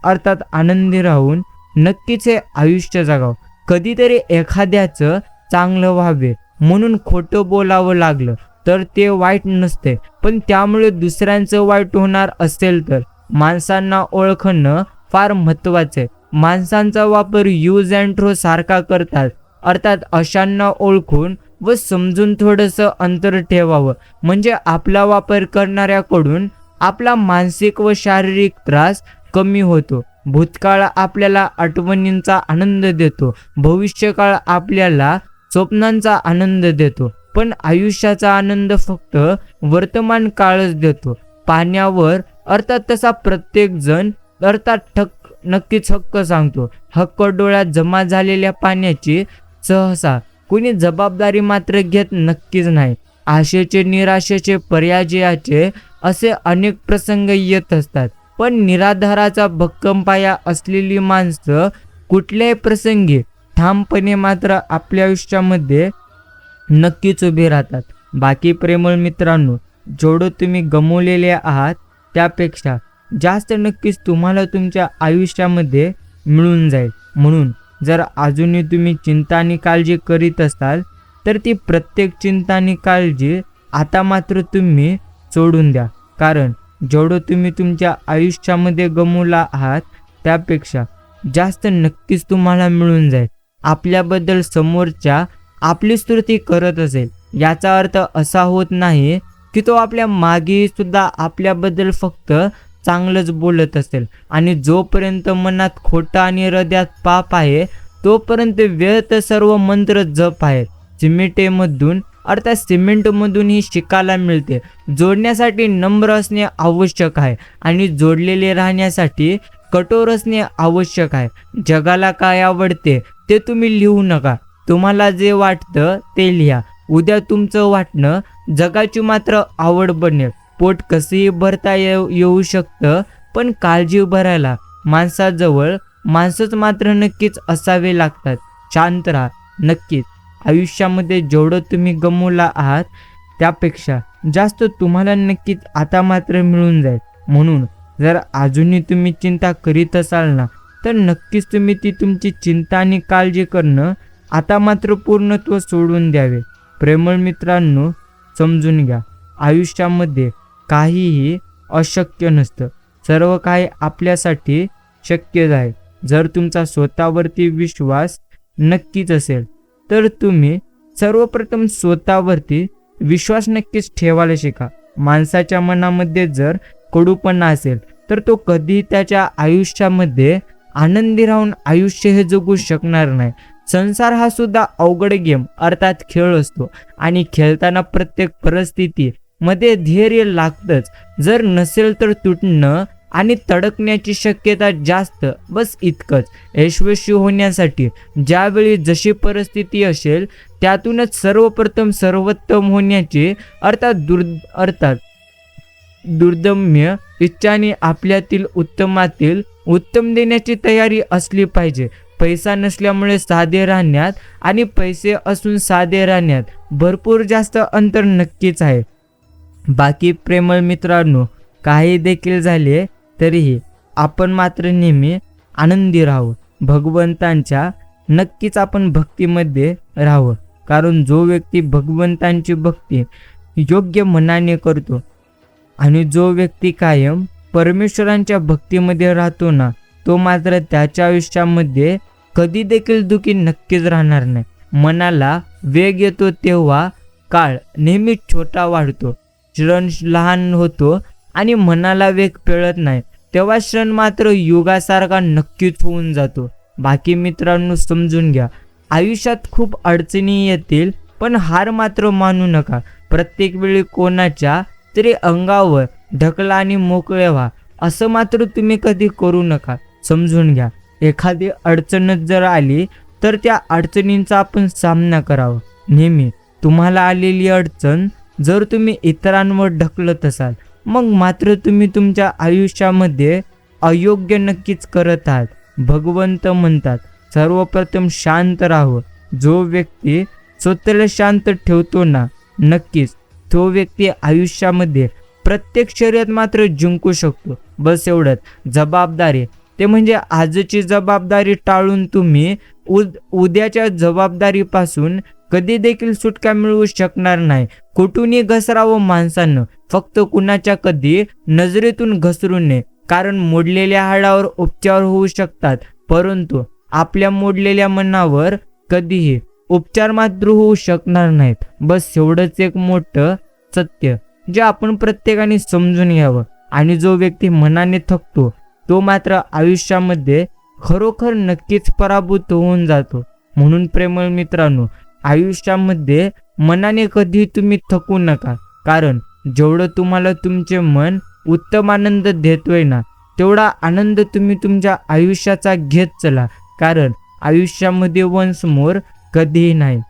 अर्थात आनंदी राहून नक्कीच हे आयुष्य जगावं. कधीतरी एखाद्याचं चांगलं व्हावे म्हणून खोटं बोलावं लागलं, तर ते वाईट नसते, पण त्यामुळे दुसऱ्यांचं वाईट होणार असेल तर माणसांना ओळखणं फार महत्त्वाचं आहे. माणसांचा वापर यूज अँड थ्रो सारखा करतात, अर्थात अशांना ओळखून व समजून थोडंसं अंतर ठेवावं, म्हणजे आपला वापर करणाऱ्याकडून आपला मानसिक व शारीरिक त्रास कमी होतो. भूतकाळ आपल्याला आठवणींचा आनंद देतो, भविष्यकाळ आपल्याला स्वप्नांचा आनंद देतो, पण आयुष्याचा आनंद फक्त वर्तमान काळच देतो. पाण्यावर अर्थात तसा प्रत्येक जण अर्थात नक्कीच हक्क सांगतो. हक्क डोळ्यात जमा झालेल्या पाण्याची सहसा कुणी जबाबदारी मात्र घेत नक्कीच नाही. आशेचे, निराशेचे, पराजयाचे असे अनेक प्रसंग येत असतात, पण निराधाराचा भक्कम पाया असलेली माणसं कुठल्याही प्रसंगी ठामपणे मात्र आपल्या आयुष्यामध्ये नक्कीच उभे राहतात. बाकी प्रेमळ मित्रांनो, जेवढं तुम्ही गमावलेले आहात त्यापेक्षा जास्त नक्कीच तुम्हाला तुमच्या आयुष्यामध्ये मिळून जाईल. म्हणून जर अजूनही तुम्ही चिंता आणि काळजी करीत असाल तर ती प्रत्येक चिंता आणि काळजी आता मात्र तुम्ही सोडून द्या, कारण जेवढं तुम्ही तुमच्या आयुष्यामध्ये गमावला आहात त्यापेक्षा जास्त नक्कीच तुम्हाला मिळून जाईल. आपल्याबद्दल समोरच्या आपली स्तुती करत असेल याचा अर्थ असा होत नाही की तो आपल्या मागे सुद्धा आपल्याबद्दल फक्त चांगलंच बोलत असेल. आणि जोपर्यंत मनात खोटं आणि हृदयात पाप आहे तोपर्यंत व्यर्थ सर्व मंत्र जप आहेत. सिमेंटमधून अर्थात सिमेंटमधूनही शिकायला मिळते. जोडण्यासाठी नम्र असणे आवश्यक आहे आणि जोडलेले राहण्यासाठी कठोर असणे आवश्यक आहे. जगाला काय आवडते ते तुम्ही लिहू नका, तुम्हाला जे वाटतं ते लिहा. उद्या तुमचं वाटणं जगाची मात्र आवड बनेल. पोट कसंही भरता येऊ शकतं, पण काळजी भरायला माणसाजवळ माणसंच मात्र नक्कीच असावे लागतात. शांत राहा. नक्कीच आयुष्यामध्ये जेवढं तुम्ही गमावला आहात त्यापेक्षा जास्त तुम्हाला नक्कीच आता मात्र मिळून जाईल. म्हणून जर अजूनही तुम्ही चिंता करीत असाल ना, तर नक्कीच तुम्ही ती तुमची चिंता आणि काळजी करणं आता मात्र पूर्णत्व सोडून द्यावे. प्रेमळ मित्रांनो, समजून घ्या, आयुष्यामध्ये काहीही अशक्य नसतं, सर्व काही आपल्यासाठी शक्य आहे. जर तुमचा स्वतःवरती विश्वास नक्कीच असेल तर तुम्ही सर्वप्रथम स्वतःवरती विश्वास नक्कीच ठेवायला शिका. माणसाच्या मनामध्ये जर कडूपणा असेल तर तो कधी त्याच्या आयुष्यामध्ये आनंदी राहून आयुष्य हे जगू शकणार नाही. संसार हा सुद्धा अवघड गेम अर्थात खेळ असतो आणि खेळताना प्रत्येक परिस्थिती मध्ये धैर्य लागतंच. जर नसेल तर तुटणं आणि तडकण्याची शक्यता जास्त, बस इतकंच. यशस्वी होण्यासाठी ज्यावेळी जशी परिस्थिती असेल त्यातूनच सर्वप्रथम सर्वोत्तम होण्याची अर्थात दुर्दम्य इच्छाने आपल्यातील उत्तमातील उत्तम देण्याची तयारी असली पाहिजे. पैसा नसल्यामुळे साधे राहण्यात आणि पैसे असून साधे राहण्यात भरपूर जास्त अंतर नक्कीच आहे. बाकी प्रेमळ मित्रांनो, काही देखील झाले तरीही आपण मात्र नेहमी आनंदी राहावं. भगवंतांच्या नक्कीच आपण भक्तीमध्ये राहावं, कारण जो व्यक्ती भगवंतांची भक्ती योग्य मनाने करतो आणि जो व्यक्ती कायम परमेश्वरांच्या भक्तीमध्ये राहतो ना, तो मात्र त्याच्या आयुष्यामध्ये कधी देखील दुःखी नक्कीच राहणार नाही. मनाला वेग येतो तेव्हा काळ नेहमी छोटा वाढतो, क्षण लहान होतो आणि मनाला वेग मिळत नाही तेव्हा क्षण मात्र युगासारखा नक्कीच होऊन जातो. बाकी मित्रांनो, समजून घ्या, आयुष्यात खूप अडचणी येतील, पण हार मात्र मानू नका. प्रत्येक वेळी कोणाच्या तरी अंगावर ढकला आणि मोकळे व्हा असं मात्र तुम्ही कधी करू नका. समजून घ्या, एखादी अडचणच जर आली तर त्या अडचणींचा आपण सामना करावा. नेहमी तुम्हाला आलेली अडचण जर तुम्ही इतरांवर ढकलत असाल मग मात्र तुम्ही तुमच्या आयुष्यामध्ये अयोग्य नक्कीच करत आहात. भगवंत म्हणतात सर्वप्रथम शांत राहावं. जो व्यक्ती स्वतःला शांत ठेवतो ना, नक्कीच तो व्यक्ती आयुष्यामध्ये प्रत्येक शर्यत मात्र जिंकू शकतो. बस एवढंच. जबाबदारी ते म्हणजे आजची जबाबदारी टाळून तुम्ही उद्याच्या जबाबदारीपासून कधी देखील सुटका मिळवू शकणार नाही. कुठूनही घसरावं माणसानं, फक्त कुणाच्या कधी नजरेतून घसरू नये. कारण मोडलेल्या हाडावर उपचार होऊ शकतात, परंतु आपल्या मोडलेल्या मनावर कधीही उपचार मात्र होऊ शकणार नाहीत. बस एवढंच एक मोठं सत्य जे आपण प्रत्येकाने समजून घ्यावं. आणि जो व्यक्ती मनाने थकतो तो मात्र आयुष्यामध्ये खरोखर नक्कीच पराभूत होऊन जातो. म्हणून प्रेमळ मित्रांनो, आयुष्यामध्ये मनाने कधी तुम्ही थकू नका. कारण जेवढं तुम्हाला तुमचे मन उत्तम आनंद देतोय ना, तेवढा आनंद तुम्ही तुमच्या आयुष्याचा घेत चला. कारण आयुष्यामध्ये वन्स मोर कधीही नाही.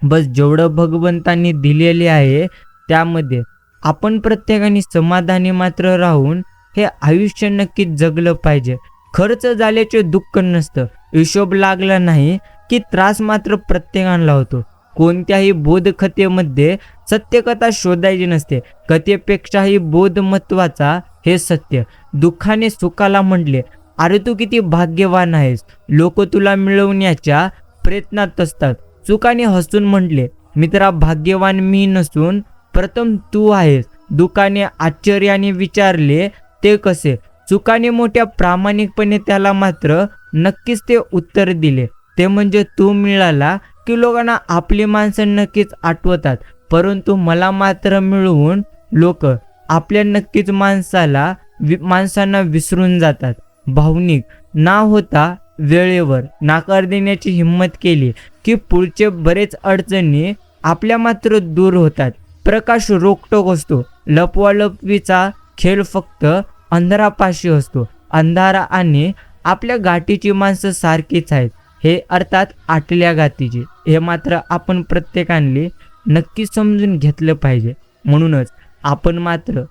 बस जेवढं भगवंतांनी दिलेले आहे त्यामध्ये आपण प्रत्येकाने समाधानी मात्र राहून हे आयुष्य नक्कीच जगलं पाहिजे. खर्च झाल्याचे दुःख नसतं, हिशोब लागला नाही की त्रास मात्र प्रत्येकाला होतो. कोणत्याही बोधकथेमध्ये सत्यकथा शोधायची नसते, कथेपेक्षाही बोध महत्वाचा हे सत्य. दुःखाने सुखाला म्हटले, अरे तू किती भाग्यवान आहेस, लोक तुला मिळवण्याच्या प्रयत्नात असतात. सुखाने हसून म्हटले, मित्रा भाग्यवान मी नसून प्रथम तू आहेस. दुःखाने आश्चर्याने विचारले, ते कसे? सुखाने मोठ्या प्रामाणिकपणे त्याला मात्र नक्कीच ते उत्तर दिले, ते म्हणजे तू मिळाला की लोकांना आपली माणसं नक्कीच आठवतात, परंतु मला मात्र मिळवून लोक आपल्या नक्कीच माणसांना विसरून जातात. भावनिक ना होता वेळेवर नकार देण्याची हिंमत केली की पुढचे बरेच अडचणी आपल्या मात्र दूर होतात. प्रकाश रोखटोक असतो, लपवालपवीचा खेळ फक्त अंधारापाशी असतो. अंधारा आणि आपल्या गाठीची माणसं सारखीच आहेत, हे अर्थात आटल्या गाठीची. हे मात्र आपण प्रत्येकाने नक्की समजून घेतलं पाहिजे. म्हणूनच आपण मात्र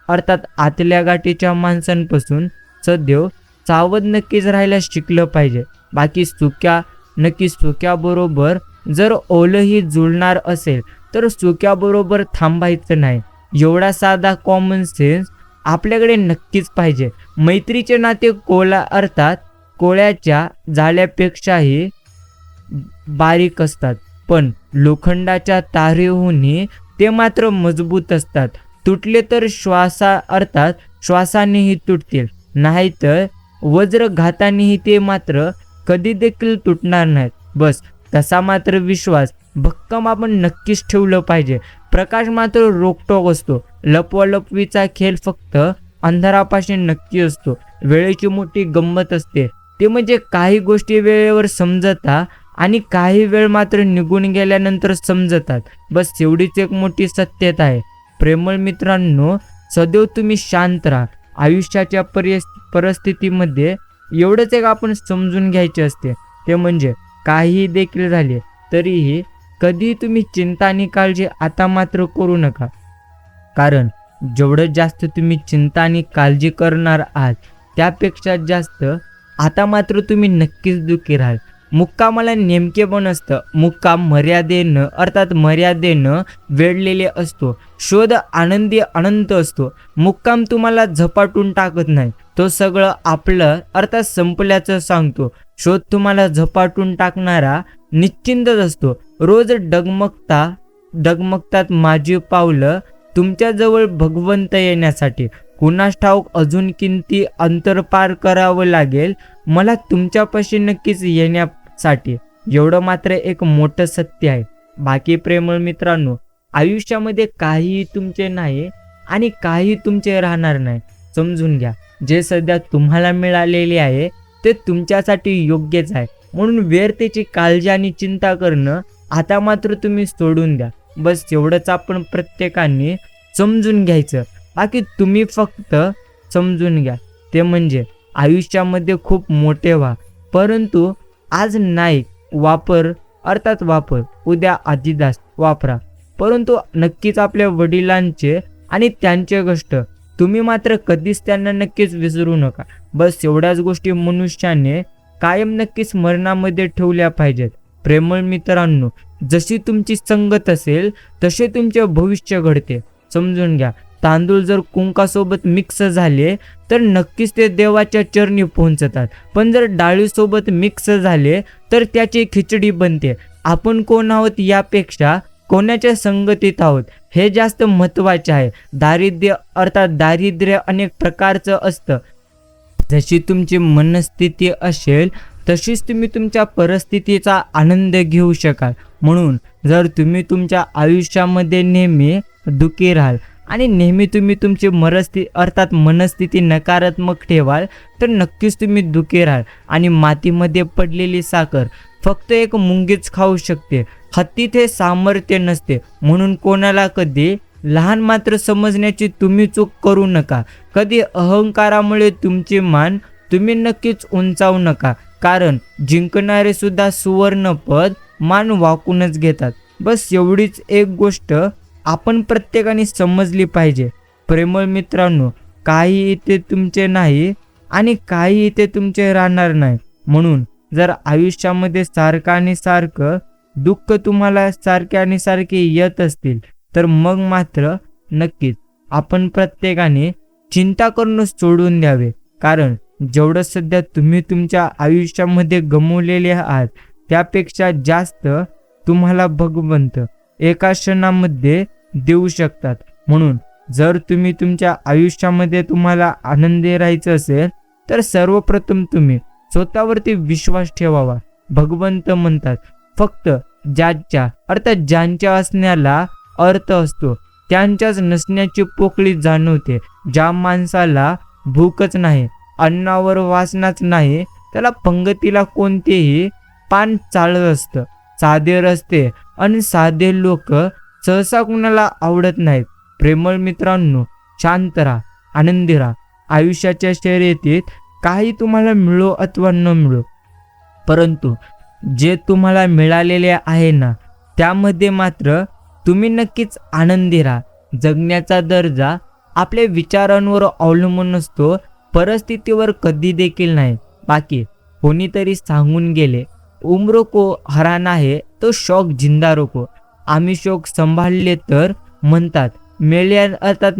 अर्थात आतल्या गाठीच्या माणसांपासून सदैव सावध नक्कीच राहायला शिकलं पाहिजे. बाकी सुक्याबरोबर जर ओलंही जुळणार असेल तर सुक्याबरोबर थांबायचं नाही. एवढा साधा कॉमन सेन्स आपल्याकडे नक्कीच पाहिजे. मैत्रीचे नाते अर्थात कोळ्याच्या जाळ्यापेक्षाही बारीक असतात, पण लोखंडाच्या तारेहूनही ते मात्र मजबूत असतात. तुटले तर श्वासानेही तुटतील, नाहीतर वज्रघातानेही ते मात्र कधी देखील तुटणार नाहीत. बस तसा मात्र विश्वास भक्कम आपण नक्कीच ठेवलं पाहिजे. प्रकाश मात्र रोखटोक असतो, लपवालपवीचा खेळ फक्त अंधारापाशी नक्की असतो. वेळेची मोठी गंमत असते, ते म्हणजे काही गोष्टी वेळेवर समजतात आणि काही वेळ मात्र निघून गेल्यानंतर समजतात. बस एवढीच एक मोठी सत्यता आहे. प्रेमळ मित्रांनो, सदैव तुम्ही शांत राहा. आयुष्याच्या परिस्थितीमध्ये एवढंच एक आपण समजून घ्यायचे असते, ते म्हणजे काही देखील झाले तरीही कधी तुम्ही चिंता आणि काळजी आता मात्र करू नका. कारण जेवढं जास्त तुम्ही चिंता आणि काळजी करणार आहात त्यापेक्षा जास्त आता मात्र तुम्ही नक्कीच दुःखी राहाल. मुक्कामाला नेमकेपण असतं, मुक्काम मर्यादेनं वेढलेले असतो. शोध आनंदी अनंत असतो. मुक्काम तुम्हाला झपाटून टाकत नाही, तो सगळं आपलं अर्थात संपल्याचं सांगतो. शोध तुम्हाला झपाटून टाकणारा निश्चिंतच असतो. रोज डगमगतात माझी पावलं तुमच्याजवळ भगवंत येण्यासाठी. कुणास ठाऊक अजून किती अंतर पार करावं लागेल मला तुमच्यापाशी नक्कीच येण्यासाठी. एवढं मात्र एक मोठं सत्य आहे. बाकी प्रेमळ मित्रांनो, आयुष्यामध्ये काहीही तुमचे नाही आणि काही तुमचे राहणार नाही. समजून घ्या, जे सध्या तुम्हाला मिळालेले आहे ते तुमच्यासाठी योग्यच आहे. म्हणून व्यर्थेची काळजी आणि चिंता करणं आता मात्र तुम्ही सोडून द्या. बस एवढंच आपण प्रत्येकाने समजून घ्यायचं. बाकी तुम्ही फक्त समजून घ्या, ते म्हणजे आयुष्यामध्ये खूप मोठे व्हा, परंतु आज नाही वापर, उद्या आदिदास वापरा. परंतु नक्कीच आपल्या वडिलांचे आणि त्यांचे कष्ट तुम्ही मात्र कधीच त्यांना नक्कीच विसरू नका. बस एवढ्याच गोष्टी मनुष्याने कायम नक्कीच स्मरणामध्ये ठेवल्या पाहिजेत. प्रेमळ मित्रांनो, जशी तुमची संगत असेल तसे तुमचे भविष्य घडते. समजून घ्या, तांदूळ जर कुंकासोबत मिक्स झाले तर नक्कीच ते देवाच्या चरणी पोहोचतात, पण जर डाळीसोबत मिक्स झाले तर त्याची खिचडी बनते. आपण कोण आहोत यापेक्षा कोणाच्या संगतीत आहोत हे जास्त महत्त्वाचे आहे. दारिद्र्य अनेक प्रकारचं असतं. जशी तुमची मनस्थिती असेल तशीच तुम्ही तुमच्या परिस्थितीचा आनंद घेऊ शकाल. म्हणून जर तुम्ही तुमच्या आयुष्यामध्ये नेहमी दुःखी राहाल आणि नेहमी तुम्ही तुमची मनस्थिती नकारात्मक ठेवाल तर नक्कीच तुम्ही दुःखी राहाल. आणि मातीमध्ये पडलेली साखर फक्त एक मुंगीच खाऊ शकते. हत्तीत हे सामर्थ्य नसते. म्हणून कोणाला कधी लहान मात्र समजण्याची तुम्ही चूक करू नका. कधी अहंकारामुळे तुमची मान तुम्ही नक्कीच उंचावू नका, कारण जिंकणारे सुद्धा सुवर्णपद मान वाकूनच घेतात. बस एवढीच एक गोष्ट आपण प्रत्येकाने समजली पाहिजे. प्रेमळ मित्रांनो, काही इथे तुमचे नाही आणि काही इथे तुमचे राहणार नाही. म्हणून जर आयुष्यामध्ये सारखं दुःख तुम्हाला सारखे येत असतील तर मग मात्र नक्कीच आपण प्रत्येकाने चिंता करणं सोडून द्यावे. कारण जेवढं सध्या तुम्ही तुमच्या आयुष्यामध्ये गमावलेले आहात त्यापेक्षा जास्त तुम्हाला भगवंत एका क्षणामध्ये देऊ शकतात. म्हणून जर तुम्ही तुमच्या आयुष्यामध्ये तुम्हाला आनंदी राहायचं असेल तर सर्वप्रथम तुम्ही स्वतःवरती विश्वास ठेवावा. भगवंत म्हणतात, फक्त ज्यांच्या असण्याला अर्थ असतो त्यांच्याच नसण्याची पोकळी जाणवते. ज्या माणसाला भूकच नाही, अन्नावर वासनाच नाही, त्याला पंगतीला कोणतेही पान चालत असतं. साधे रस्ते आणि साधे लोक सहसा कुणाला आवडत नाहीत. प्रेमळ मित्रांनो, शांत राहा, आनंदी राहा. आयुष्याच्या शर्यतीत काही तुम्हाला मिळो अथवा न मिळो, परंतु जे तुम्हाला मिळालेले आहे ना त्यामध्ये मात्र तुम्ही नक्कीच आनंदी राहा. जगण्याचा दर्जा आपल्या विचारांवर अवलंबून असतो, परिस्थितीवर कधी देखील नाही. बाकी कोणीतरी सांगून गेले, उम्र को हराना है तो शौक जिंदा रखो. आम्ही शौक सांभाळले तर म्हणतात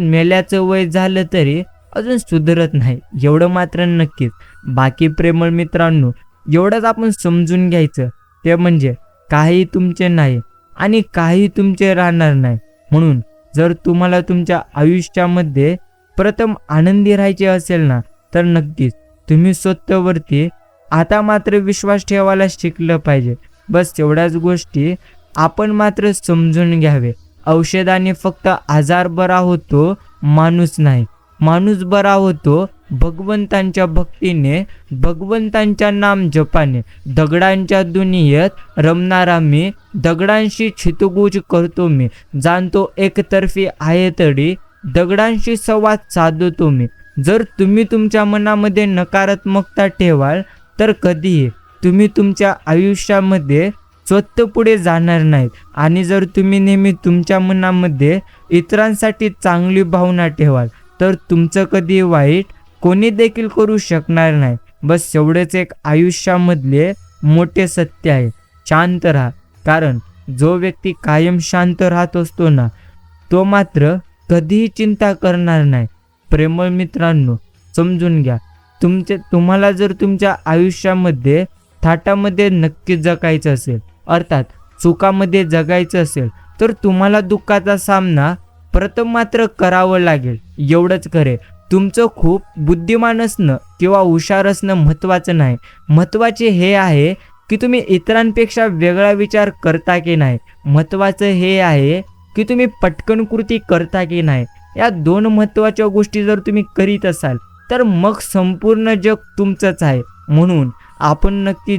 मेल्याचं वय झालं तरी अजून सुधरत नाही. एवढं मात्र नक्कीच. बाकी प्रेमळ मित्रांनो, एवढंच आपण समजून घ्यायचं, ते म्हणजे काही तुमचे नाही आणि काही तुमचे राहणार नाही. म्हणून जर तुम्हाला तुमच्या आयुष्यामध्ये प्रथम आनंदी राहायचे असेल ना तर नक्कीच तुम्ही स्वतःवरती आता मात्र विश्वास ठेवायला शिकलं पाहिजे. बस एवढ्याच गोष्टी आपण मात्र समजून घ्यावे. औषधाने फक्त आजार बरा होतो, माणूस नाही. माणूस बरा होतो भगवंतांच्या भक्तीने, भगवंतांच्या नाम जपाने. दगडांच्या दुनियेत रमणारा मी, दगडांशी छितगुज करतो मी. जाणतो एकतर्फी आहे तरी दगडांशी संवाद साधतो मी. जर तुम्ही तुमच्या मनामध्ये नकारात्मकता ठेवाल तर कधीही तुम्ही तुमच्या आयुष्यामध्ये स्वतः पुढे जाणार नाहीत. आणि जर तुम्ही नेहमी तुमच्या मनामध्ये इतरांसाठी चांगली भावना ठेवाल तर तुमचं कधी वाईट कोणी देखील करू शकणार नाही. बस एवढेच एक आयुष्यामधले मोठे सत्य आहे. शांत राहा, कारण जो व्यक्ती कायम शांत राहत असतो ना तो मात्र कधीही चिंता करणार नाही. प्रेमळ मित्रांनो, समजून घ्या, तुम्हाला जर तुमच्या आयुष्यामध्ये थाटामध्ये नक्कीच जगायचं असेल, अर्थात सुखामध्ये जगायचं असेल, तर तुम्हाला दुःखाचा सामना प्रथम मात्र करावं लागेल. एवढंच खरे. तुमचं खूप बुद्धिमान असणं किंवा हुशार असणं महत्त्वाचं नाही. महत्त्वाचे हे आहे की तुम्ही इतरांपेक्षा वेगळा विचार करता की नाही. महत्त्वाचं हे आहे की तुम्ही पटकन कृती करता की नाही. या दोन महत्त्वाच्या गोष्टी जर तुम्ही करीत असाल तर मग संपूर्ण जग तुमचंच आहे. म्हणून आपण नक्की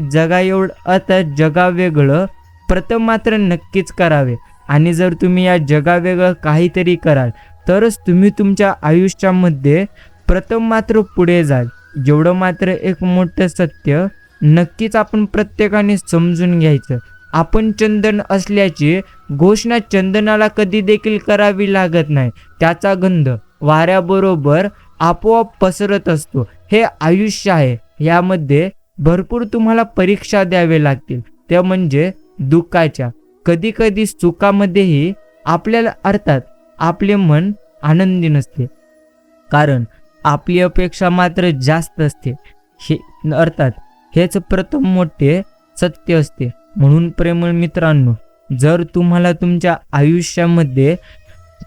आता जगावेगळं प्रथम मात्र नक्कीच करावे. आणि जर तुम्ही या जगावेगळं काहीतरी कराल तरच तुम्ही तुमच्या आयुष्यामध्ये प्रथम मात्र पुढे जाल. एवढं मात्र एक मोठं सत्य नक्कीच आपण प्रत्येकाने समजून घ्यायचं. आपण चंदन असल्याची घोषणा चंदनाला कधी देखील करावी लागत नाही. त्याचा गंध वाऱ्याबरोबर आपोआप पसरत असतो. हे आयुष्य आहे. यामध्ये भरपूर तुम्हाला परीक्षा द्यावे लागतील, त्या म्हणजे दुःखाच्या. कधी कधी सुखामध्येही आपल्याला अर्थात आपले मन आनंदी नसते, कारण आपली अपेक्षा मात्र जास्त असते. हे अर्थात हेच प्रथम मोठे सत्य असते. म्हणून प्रेमळ मित्रांनो, जर तुम्हाला तुमच्या आयुष्यामध्ये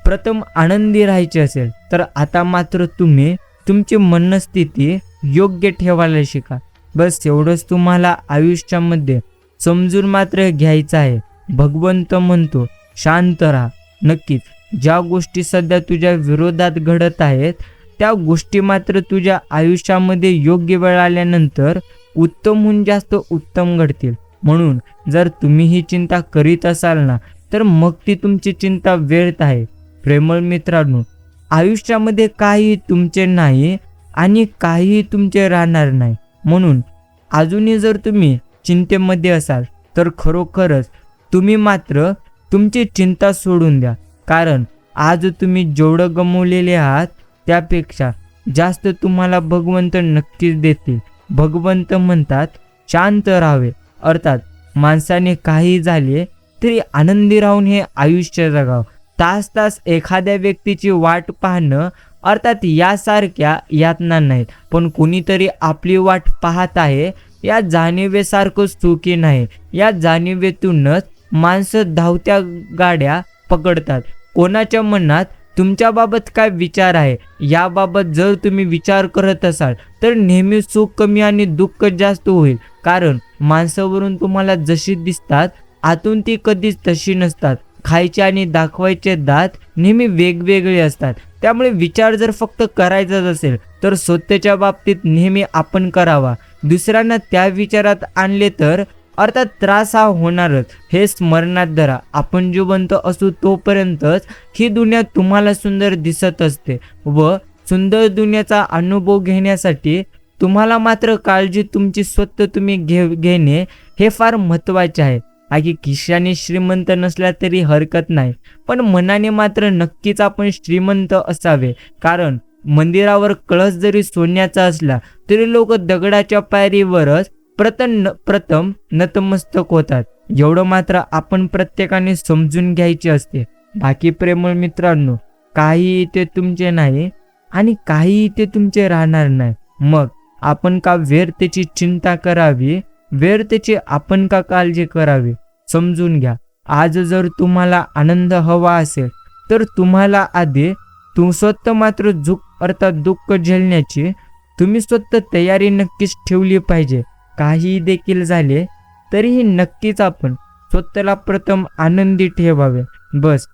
प्रथम आनंदी राहायचे असेल तर आता मात्र तुम्ही तुमची मनस्थिती योग्य ठेवायला शिका. बस एवढंच तुम्हाला आयुष्यामध्ये समजून मात्र घ्यायचं आहे. भगवंत म्हणतो शांत राहा. नक्कीच ज्या गोष्टी सध्या तुझ्या विरोधात घडत आहेत त्या गोष्टी मात्र तुझ्या आयुष्यामध्ये योग्य वेळ आल्यानंतर उत्तमहून जास्त उत्तम घडतील. म्हणून जर तुम्ही ही चिंता करीत असाल ना तर मग ती तुमची चिंता व्यर्थ आहे. प्रेमळ मित्रांनो, आयुष्यामध्ये काही तुमचे नाही आणि काही तुमचे राहणार नाही. म्हणून अजूनही जर तुम्ही चिंतेमध्ये असाल तर खरोखरच तुम्ही मात्र तुमची चिंता सोडून द्या. कारण आज तुम्ही जेवढं गमावलेले आहात त्यापेक्षा जास्त तुम्हाला भगवंत नक्कीच देतील. भगवंत म्हणतात शांत राहावे. अर्थात माणसाने काही झाले तरी आनंदी राहून हे आयुष्य जगावं. तास तास एखाद्या व्यक्तीची वाट पाहणं अर्थात यासारख्या यातना नाहीत, पण कोणीतरी आपली वाट पाहत आहे या जाणिवेसारखं सुखी नाही. या जाणिवेतूनच माणसं धावत्या गाड्या पकडतात. कोणाच्या मनात तुमच्याबाबत काय विचार आहे याबाबत जर तुम्ही विचार करत असाल तर नेहमी सुख कमी आणि दुःख जास्त होईल. कारण माणसावरून तुम्हाला जशी दिसतात आतून ती कधीच तशी नसतात. खायचे आणि दाखवायचे दात नेहमी वेगवेगळे असतात. त्यामुळे विचार जर फक्त करायचाच असेल तर स्वतःच्या बाबतीत नेहमी आपण करावा. दुसऱ्यांना त्या विचारात आणले तर अर्थात त्रास हा होणारच. हे स्मरणात धरा. आपण जिवंत असू तोपर्यंतच ही दुनिया तुम्हाला सुंदर दिसत असते व सुंदर दुनियाचा अनुभव घेण्यासाठी तुम्हाला मात्र काळजी तुमची स्वतः तुम्ही घेणे हे फार महत्त्वाचे आहे. की खिशाने श्रीमंत नसल्या तरी हरकत नाही, पण मनाने मात्र नक्कीच आपण श्रीमंत असावे. कारण मंदिरावर कळस जरी सोन्याचा असला तरी लोक दगडाच्या पायरीवरच प्रथम नतमस्तक होतात. एवढं मात्र आपण प्रत्येकाने समजून घ्यायचे असते. बाकी प्रेमळ मित्रांनो, काही ते तुमचे नाही आणि काही ते तुमचे राहणार नाही. मग आपण का व्यर्थची चिंता करावी, व्यर्थची आपण का काळजी करावी? समजून घ्या. आज जर तुम्हाला आनंद हवा असेल तर तुम्हाला आधी स्वतः मात्र अर्थात दुःख झेलण्याची तुम्ही स्वतः तयारी नक्कीच ठेवली पाहिजे. काही देखील झाले तरीही नक्कीच आपण स्वतःला प्रथम आनंदी ठेवावे. बस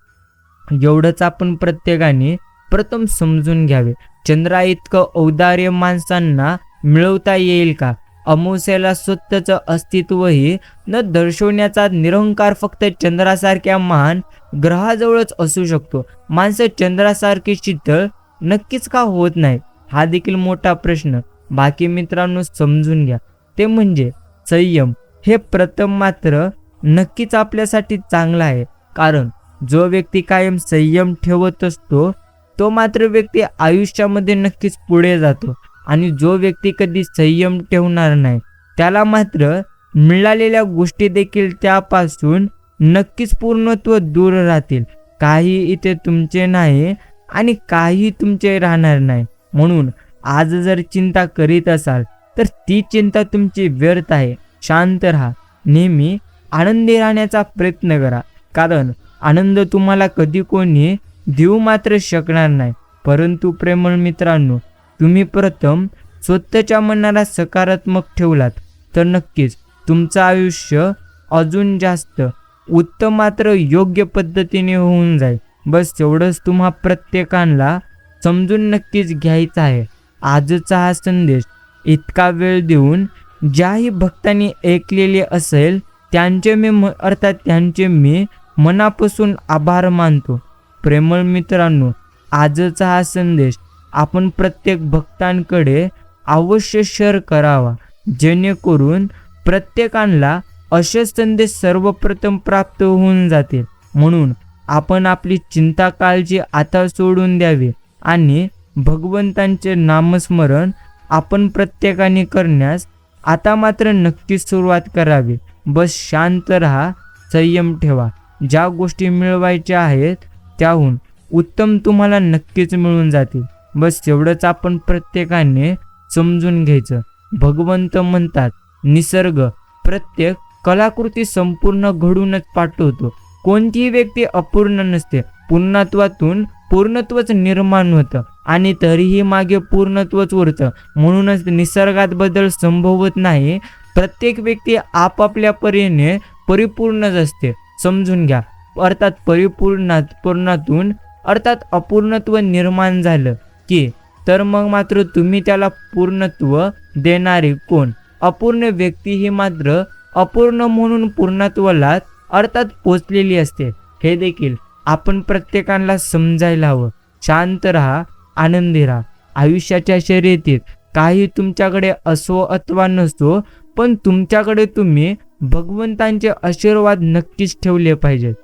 एवढंच आपण प्रत्येकाने प्रथम समजून घ्यावे. चंद्रा इतकं औदार्य माणसांना मिळवता येईल का? अमावस्येला स्वतःचं अस्तित्वही न दर्शवण्याचा निरंकार फक्त चंद्रासारख्या महान ग्रहाजवळच असू शकतो. माणसं चंद्रासारखी शीतळ नक्कीच का होत नाही हा देखील मोठा प्रश्न. बाकी मित्रांनो समजून घ्या, ते म्हणजे संयम हे प्रथम मात्र नक्कीच आपल्यासाठी चांगला आहे. कारण जो व्यक्ती कायम संयम ठेवत असतो तो मात्र व्यक्ती आयुष्यामध्ये नक्कीच पुढे जातो. आणि जो व्यक्ती कधी संयम ठेवणार नाही त्याला मात्र मिळालेल्या गोष्टी देखील त्यापासून नक्कीच पूर्णत्व दूर राहतील. काही इथे तुमचे नाही आणि काही तुमचे राहणार नाही. म्हणून आज जर चिंता करीत असाल तर ती चिंता तुमची व्यर्थ आहे. शांत राहा. नेहमी आनंदी राहण्याचा प्रयत्न करा. कारण आनंद तुम्हाला कधी कोणी देऊ मात्र शकणार नाही. परंतु प्रेमळ मित्रांनो, तुम्ही प्रथम स्वतःच्या मनाला सकारात्मक ठेवलात तर नक्कीच तुमचं आयुष्य अजून जास्त उत्तम मात्र योग्य पद्धतीने होऊन जाईल. बस एवढंच तुम्हा प्रत्येकाला समजून नक्कीच घ्यायचं आहे. आजचा हा संदेश इतका वेळ देऊन ज्याही भक्तांनी ऐकलेले असेल त्यांचे मी मनापासून आभार मानतो. प्रेमळ मित्रांनो, आजचा हा संदेश आपण प्रत्येक भक्तांकडे अवश्य शेअर करावा, जेणेकरून प्रत्येकाला असे संदेश सर्वप्रथम प्राप्त होऊन जातील. म्हणून आपण आपली चिंता काळजी आता सोडून द्यावी आणि भगवंतांचे नामस्मरण आपण प्रत्येकाने करण्यास आता मात्र नक्कीच सुरुवात करावी. बस शांत राहा, संयम ठेवा. ज्या गोष्टी मिळवायच्या आहेत त्याहून उत्तम तुम्हाला नक्कीच मिळून जातील. बस एवढंच आपण प्रत्येकाने समजून घ्यायचं. भगवंत म्हणतात निसर्ग प्रत्येक कलाकृती संपूर्ण घडूनच पाठवतो. कोणतीही व्यक्ती अपूर्ण नसते. पूर्णत्वातून पूर्णत्वच निर्माण होतं आणि तरीही मागे पूर्णत्वच उरतं. म्हणूनच निसर्गात बदल संभवत नाही. प्रत्येक व्यक्ती आपापल्या परीने परिपूर्णच असते. समजून घ्या. अर्थात पूर्णातून अर्थात अपूर्णत्व निर्माण झालं की तर मग मात्र तुम्ही त्याला पूर्णत्व देणारे कोण? अपूर्ण व्यक्ती ही मात्र अपूर्ण म्हणून पूर्णत्वाला अर्थात पोचलेली असते. हे देखील आपण प्रत्येकाला समजायला हवं. शांत राहा, आनंदी राहा. आयुष्याच्या शर्यतीत काही तुमच्याकडे असो अथवा नसो, पण तुमच्याकडे तुम्ही भगवंतांचे आशीर्वाद नक्कीच ठेवले पाहिजेत.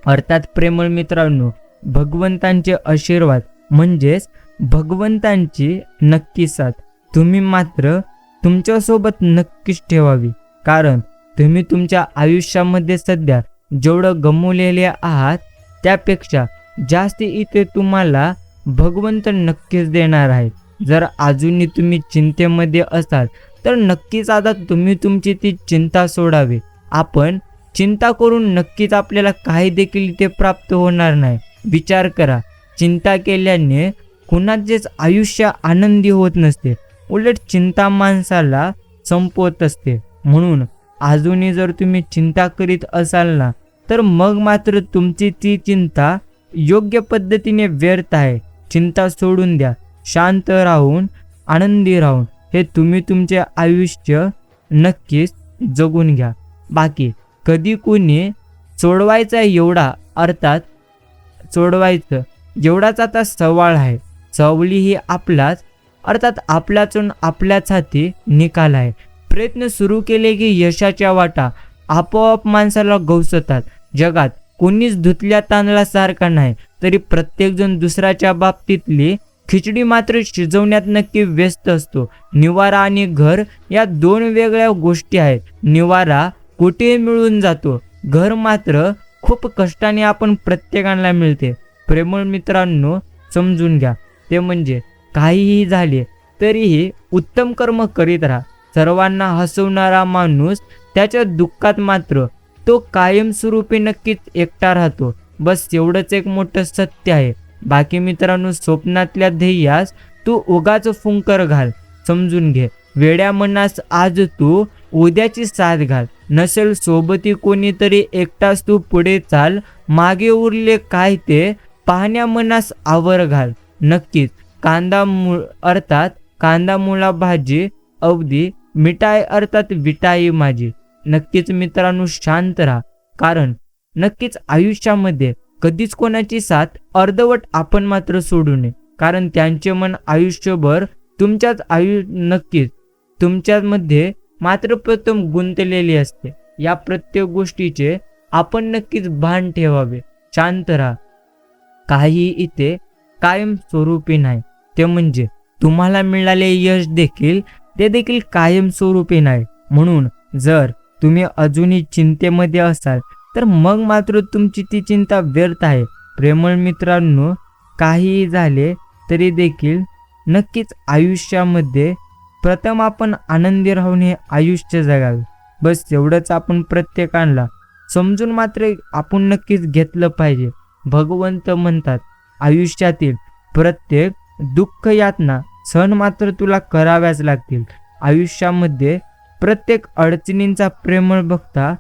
अर्थात प्रेमळ मित्रांनो, भगवंतांचे आशीर्वाद म्हणजेच भगवंतांची नक्की साथ तुम्ही मात्र तुमच्यासोबत नक्कीच ठेवावी. कारण तुम्ही तुमच्या आयुष्यामध्ये सध्या जेवढं गमावलेले आहात त्यापेक्षा जास्त इथे तुम्हाला भगवंत नक्कीच देणार आहे. जर अजूनही तुम्ही चिंतेमध्ये असाल तर नक्कीच आता तुम्ही तुमची ती चिंता सोडावी. आपण चिंता करून नक्कीच आपल्याला काही देखील इथे प्राप्त होणार नाही. विचार करा, चिंता केल्याने कुणाचेच आयुष्य आनंदी होत नसते. उलट चिंता माणसाला संपवत असते. म्हणून अजूनही जर तुम्ही चिंता करीत असाल ना तर मग मात्र तुमची ती चिंता योग्य पद्धतीने व्यर्थ आहे. चिंता सोडून द्या. शांत राहून आनंदी राहून हे तुम्ही तुमचे आयुष्य नक्कीच जगून घ्या. बाकी कधी कोणी सोडवायचा एवढा अर्थात सोडवायचं एवढाच आता सवाल आहे. सवली ही आपलाच अर्थात आपल्याचून आपल्याच हाती निकाल आहे. प्रयत्न सुरू केले की यशाच्या वाटा आपोआप माणसाला गवसतात. जगात कोणीच धुतल्या तांदळासारखा नाही. तरी प्रत्येकजण दुसऱ्याच्या बाबतीतली खिचडी मात्र शिजवण्यात नक्की व्यस्त असतो. निवारा आणि घर या दोन वेगळ्या गोष्टी आहेत. निवारा कुठेही मिळून जातो, घर मात्र खूप कष्टाने आपण प्रत्येकाला मिळते. प्रेमळ मित्रांनो, समजून घ्या. ते म्हणजे काहीही झाले तरीही उत्तम कर्म करीत राहा. सर्वांना हसवणारा माणूस त्याच्या दुःखात मात्र तो कायमस्वरूपी नक्कीच एकटा राहतो. बस एवढंच एक मोठं सत्य आहे. बाकी मित्रांनो, स्वप्नातल्या ध्येयास तू उगाच फुंकर घाल. समजून घे, वेड्या मनास आज तू उद्याची साथ घाल. नसेल सोबती कोणीतरी एकटाच तू पुढे चाल. मागे उरले काय ते पाहण्या मनास आवर घाल. नक्कीच कांदा मुळा भाजी अवधी मिठाई अर्थात विटाई माझी. नक्कीच मित्रांनो, शांत राहा. कारण नक्कीच आयुष्यामध्ये कधीच कोणाची साथ अर्धवट आपण मात्र सोडू नये. कारण त्यांचे मन आयुष्यभर नक्कीच तुमच्यामध्ये मात्र प्रथम गुंतलेली असते. या प्रत्येक गोष्टीचे आपण नक्कीच भान ठेवावे. शांत राहा. काही इथे कायम स्वरूपी नाही. ते म्हणजे तुम्हाला मिळाले यश देखील कायम स्वरूपी नाही. म्हणून जर तुम्ही अजूनही चिंतेमध्ये असाल तर मग मात्र तुमची ती चिंता व्यर्थ आहे. प्रेमळ मित्रांनो, काहीही झाले तरी देखील नक्कीच आयुष्यामध्ये प्रथम आपण आनंदी राहून हे आयुष्य जगावे. बस एवढंच आपण प्रत्येकाला समजून मात्र आपण नक्कीच घेतलं पाहिजे. भगवंत म्हणतात, आयुष्यातील प्रत्येक दुःख यातना सहन मात्र तुला कराव्याच लागतील. आयुष्यामध्ये प्रत्येक अडचणींचा प्रेमळ बघता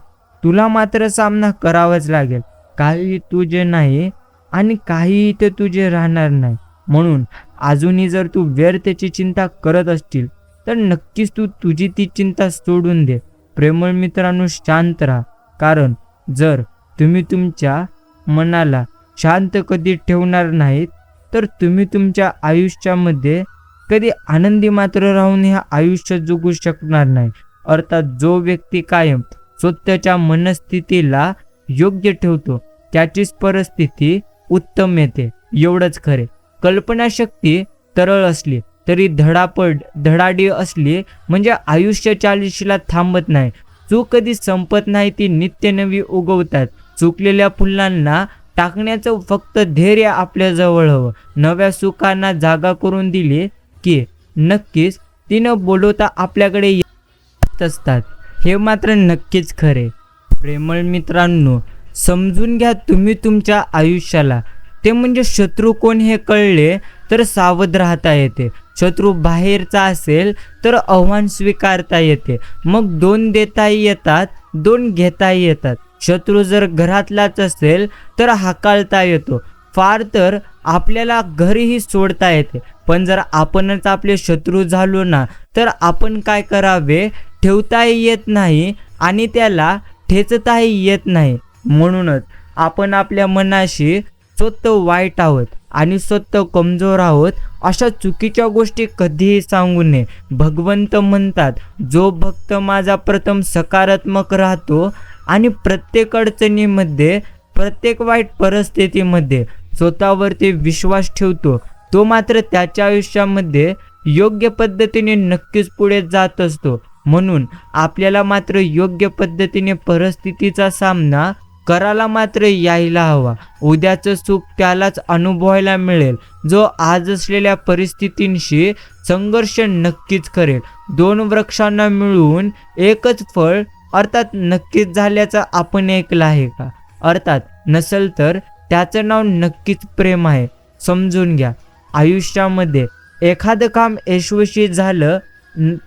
तुला मात्र सामना करावाच लागेल. काही तुझे नाही आणि काही ते तुझे राहणार नाही. म्हणून अजूनही जर तू व्यर्थची चिंता करत असशील तर नक्कीच तू तुझी ती चिंता सोडून दे. प्रेमळ मित्रांनो, शांत राहा. कारण जर तुम्ही तुमच्या मनाला शांत कधी ठेवणार नाहीत तर तुम्ही तुमच्या आयुष्यामध्ये कधी आनंदी मात्र राहून हे आयुष्य जगू शकणार नाही. अर्थात जो व्यक्ती कायम स्वतःच्या मनस्थितीला योग्य ठेवतो त्याचीच परिस्थिती उत्तम येते. एवढंच खरे. कल्पनाशक्ती तरळ असली तरी धडाडी असली म्हणजे आयुष्य चालीशीला थांबत नाही. चूक कधी संपत नाही, ती नित्य नवी उगवतात. चुकलेल्या फुलांना टाकण्याचं फक्त धैर्य आपल्या जवळ हवं. नव्या सुखांना जागा करून दिली की नक्कीच तिनं बोलवता आपल्याकडे येत असतात. हे मात्र नक्कीच खरे. प्रेमळ मित्रांनो, समजून घ्या तुम्ही तुमच्या आयुष्याला. ते म्हणजे शत्रू कोण हे कळले तर सावध राहता येते. शत्रू बाहेरचा असेल तर आव्हान स्वीकारता येते. मग 2 देताही येतात, 2 घेताही येतात. शत्रू जर घरातलाच असेल तर हाकाळता येतो. फार तर आपल्याला घरीही सोडता येते. पण जर आपणच आपले शत्रू झालो ना, तर आपण काय करावे ठेवताही येत नाही आणि त्याला ठेचताही येत नाही. म्हणूनच आपण आपल्या मनाशी स्वतः वाईट आहोत आणि स्वतः कमजोर आहोत अशा चुकीच्या गोष्टी कधीही सांगू नये. भगवंत म्हणतात, जो भक्त माझा प्रथम सकारात्मक राहतो आणि प्रत्येक अडचणीमध्ये, प्रत्येक वाईट परिस्थितीमध्ये स्वतःवरती विश्वास ठेवतो, तो मात्र त्याच्या आयुष्यामध्ये योग्य पद्धतीने नक्कीच पुढे जात असतो. म्हणून आपल्याला मात्र योग्य पद्धतीने परिस्थितीचा सामना करायला मात्र यायला हवा. उद्याचं सुख त्यालाच अनुभवायला मिळेल जो आज असलेल्या परिस्थितींशी संघर्ष नक्कीच करेल. 2 वृक्षांना मिळून एकच फळ अर्थात नक्कीच झाल्याचं आपण ऐकलं आहे का? अर्थात नसेल तर त्याचं नाव नक्कीच प्रेम आहे. समजून घ्या, आयुष्यामध्ये एखादं काम यशस्वी झालं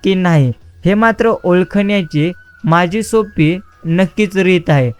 की नाही हे मात्र ओळखण्याची माझी सोपी नक्कीच रीत आहे.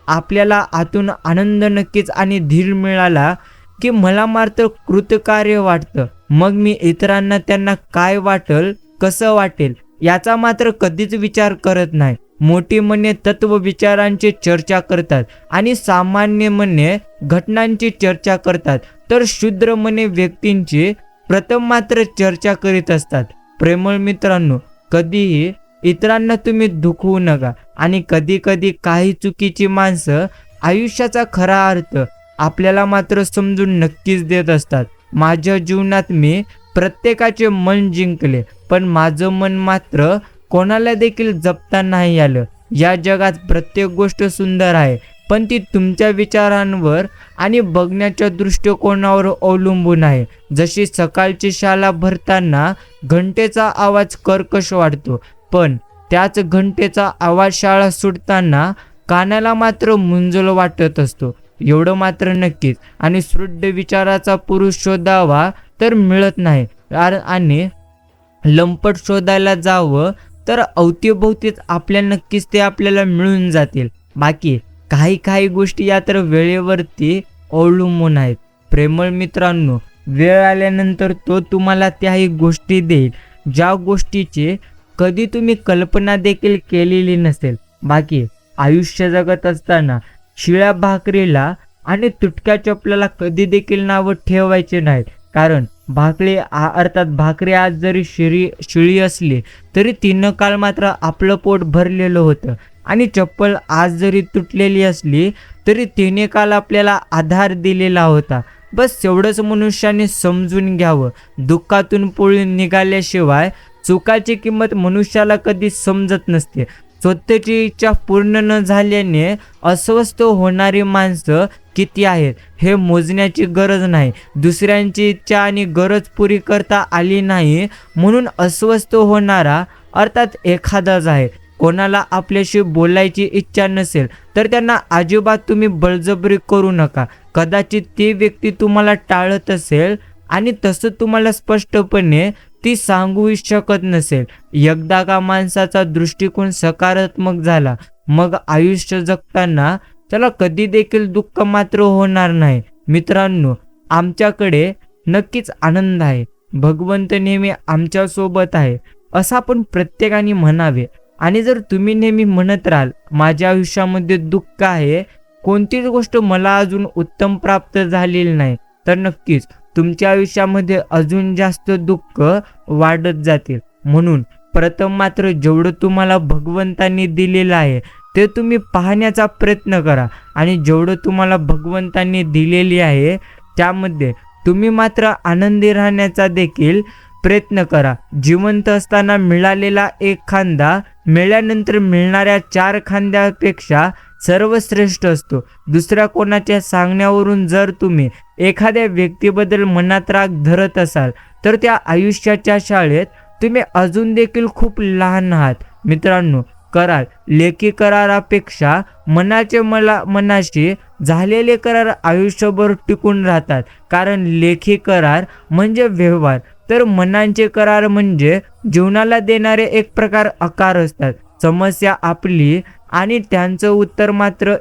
आपल्याला आतून आनंद नक्कीच आणि धीर मिळाला की मला मात्र कृतकार्य वाटतं. मग मी इतरांना त्यांना काय वाटेल, कसं वाटेल याचा मात्र कधीच विचार करत नाही. मोठी मने तत्व विचारांची चर्चा करतात आणि सामान्य मने घटनांची चर्चा करतात, तर शुद्र मने व्यक्तींची प्रथम मात्र चर्चा करीत असतात. प्रेमळ मित्रांनो, कधीही इतरांना तुम्ही दुखवू नका. आणि कधी कधी काही चुकीची माणसं आयुष्याचा खरा अर्थ आपल्याला मात्र समजून नक्कीच देत असतात. माझ्या जीवनात मी प्रत्येकाचे मन जिंकले, पण माझं मन मात्र कोणाला देखील जपता नाही आलं. या जगात प्रत्येक गोष्ट सुंदर आहे, पण ती तुमच्या विचारांवर आणि बघण्याच्या दृष्टिकोनावर अवलंबून आहे. जशी सकाळची शाळा भरताना घंटेचा आवाज कर्कश वाटतो, पण त्याच घंटेचा आवाज शाळा सुटताना कानाला मात्र मुंजल वाटत असतो. एवढं मात्र नक्कीच. आणि शुद्ध विचाराचा पुरुष शोधावा तर मिळत नाही, आणि लंपट शोधायला जावं तर अवतीभोवतीच नक्कीच ते आपल्याला मिळून जातील. बाकी काही गोष्टी या तर वेळेवरती अवलंबून आहेत. प्रेमळ मित्रांनो, वेळ आल्यानंतर तो तुम्हाला त्याही गोष्टी देईल ज्या गोष्टीची कधी तुम्ही कल्पना देखील केलेली नसेल. बाकी आयुष्य जगत असताना शिळ्या भाकरीला आणि तुटक्या चपलाला कधी देखील नावं ठेवायचे नाहीत. कारण भाकरी आज जरी शिळी असली तरी तिनं काल मात्र आपलं पोट भरलेलं होतं, आणि चप्पल आज जरी तुटलेली असली तरी तिने काल आपल्याला आधार दिलेला होता. बस एवढंच मनुष्याने समजून घ्यावं. दुःखातून पळून निघाल्याशिवाय चुकाची किंमत मनुष्याला कधी समजत नसते. स्वतःची इच्छा पूर्ण न झाल्याने अस्वस्थ होणारी माणसं किती आहेत हे मोजण्याची गरज नाही. दुसऱ्यांची इच्छा आणि गरज पुरी करता आली नाही म्हणून अस्वस्थ होणारा अर्थात एखादाच आहे. कोणाला आपल्याशी बोलायची इच्छा नसेल तर त्यांना अजिबात तुम्ही बळजबरी करू नका. कदाचित ती व्यक्ती तुम्हाला टाळत असेल आणि तसं तुम्हाला स्पष्टपणे ती सांगू शकत नसेल. एकदा का माणसाचा दृष्टिकोन सकारात्मक झाला, मग आयुष्य जगताना त्याला कधी देखील दुःख मात्र होणार नाही. मित्रांनो, आमच्याकडे नक्कीच आनंद आहे. भगवंत नेहमी आमच्या सोबत आहे असं आपण प्रत्येकाने म्हणावे. आणि जर तुम्ही नेहमी म्हणत राहाल माझ्या आयुष्यामध्ये दुःख आहे, कोणतीच गोष्ट मला अजून उत्तम प्राप्त झालेली नाही, तर नक्कीच तुमच्या आयुष्यामध्ये अजून जास्त दुःख वाढत जातील. म्हणून प्रथम मात्र जेवढं तुम्हाला भगवंतांनी दिलेलं आहे ते तुम्ही पाहण्याचा प्रयत्न करा, आणि जेवढं तुम्हाला भगवंतांनी दिलेली आहे त्यामध्ये तुम्ही मात्र आनंदी राहण्याचा देखील प्रयत्न करा. जिवंत असताना मिळालेला एक खांदा मेल्यानंतर मिळणाऱ्या 4 खांद्यापेक्षा सर्वश्रेष्ठ असतो. दुसऱ्या कोणाच्या सांगण्यावरून जर तुम्ही एखाद्या व्यक्तीबद्दल मनात राग धरत असाल तर त्या आयुष्याच्या शाळेत तुम्ही अजून देखील खूप लहान आहात मित्रांनो. करार, लेखी करारापेक्षा मनाशी झालेले करार आयुष्यभर टिकून राहतात. कारण लेखी करार म्हणजे व्यवहार, तर मनाचे करार म्हणजे जीवनाला देणारे एक प्रकार आकार असतात. समस्या आपली आणि त्यांचं उत्तर मात्र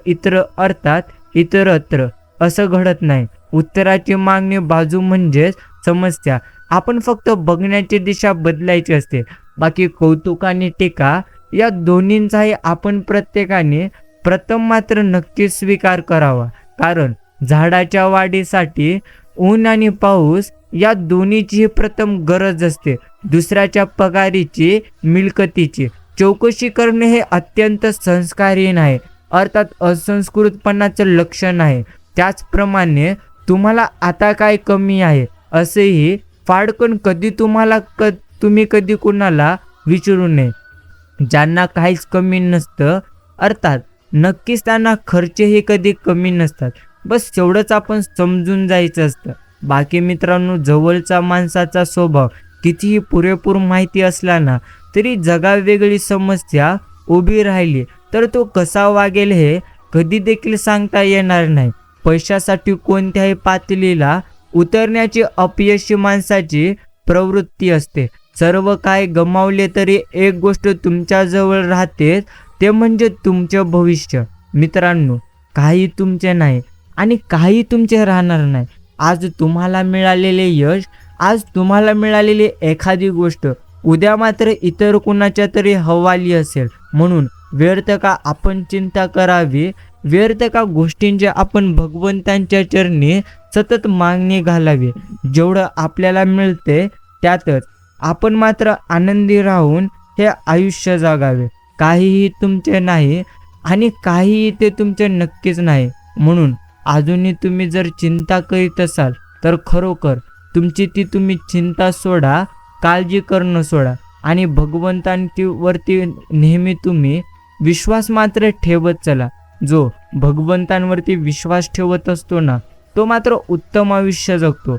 इतरत्र असं घडत नाही. उत्तराची मागणी बाजू म्हणजेच समस्या. आपण फक्त बघण्याची दिशा बदलायची असते. बाकी कौतुक आणि टीका या दोन्हींचाही आपण प्रत्येकाने प्रथम मात्र नक्कीच स्वीकार करावा. कारण झाडाच्या वाढीसाठी ऊन आणि पाऊस या दोन्हीची प्रथम गरज असते. दुसऱ्याच्या पगारीची, मिळकतीची चौकशी करणे हे अत्यंत संस्कारहीन आहे, अर्थात असंस्कृतपणाचं लक्षण आहे. त्याचप्रमाणे तुम्हाला आता काय कमी आहे असेही फाडकन तुम्ही कधी कुणाला विचारू नये. ज्यांना काहीच कमी नसतं, अर्थात नक्कीच त्यांना खर्चही कधी कमी नसतात. बस एवढंच आपण समजून जायचं असतं. बाकी मित्रांनो, जवळचा माणसाचा स्वभाव कितीही पुरेपूर माहिती असला ना तरी जगावेगळी समस्या उभी राहिली तर तो कसा वागेल हे कधी देखील सांगता येणार नाही. पैशासाठी कोणत्याही पातळीला उतरण्याची अपयशी माणसाची प्रवृत्ती असते. सर्व काय गमावले तरी एक गोष्ट तुमच्याजवळ राहते, ते म्हणजे तुमचे भविष्य. मित्रांनो, काही तुमचे नाही आणि काही तुमचे राहणार नाही. आज तुम्हाला मिळालेले यश, आज तुम्हाला मिळालेली एखादी गोष्ट उद्या मात्र इतर कुणाच्या तरी हवाली असेल. म्हणून व्यर्थ का आपण चिंता करावी, व्यर्थ का गोष्टींची आपण भगवंतांच्या चरणी सतत मागणी घालावी. जेवढं आपल्याला मिळते त्यातच आपण मात्र आनंदी राहून हे आयुष्य जगावे. काहीही तुमचे नाही आणि काहीही ते तुमचे नक्कीच नाही. म्हणून अजूनही तुम्ही जर चिंता करीत असाल तर खरोखर तुम्ही चिंता सोडा, काळजी करणं सोडा आणि भगवंतांवरती नेहमी तुम्ही विश्वास मात्र ठेवत चला. जो भगवंतांवरती विश्वास ठेवत असतो ना तो मात्र उत्तम आयुष्य जगतो.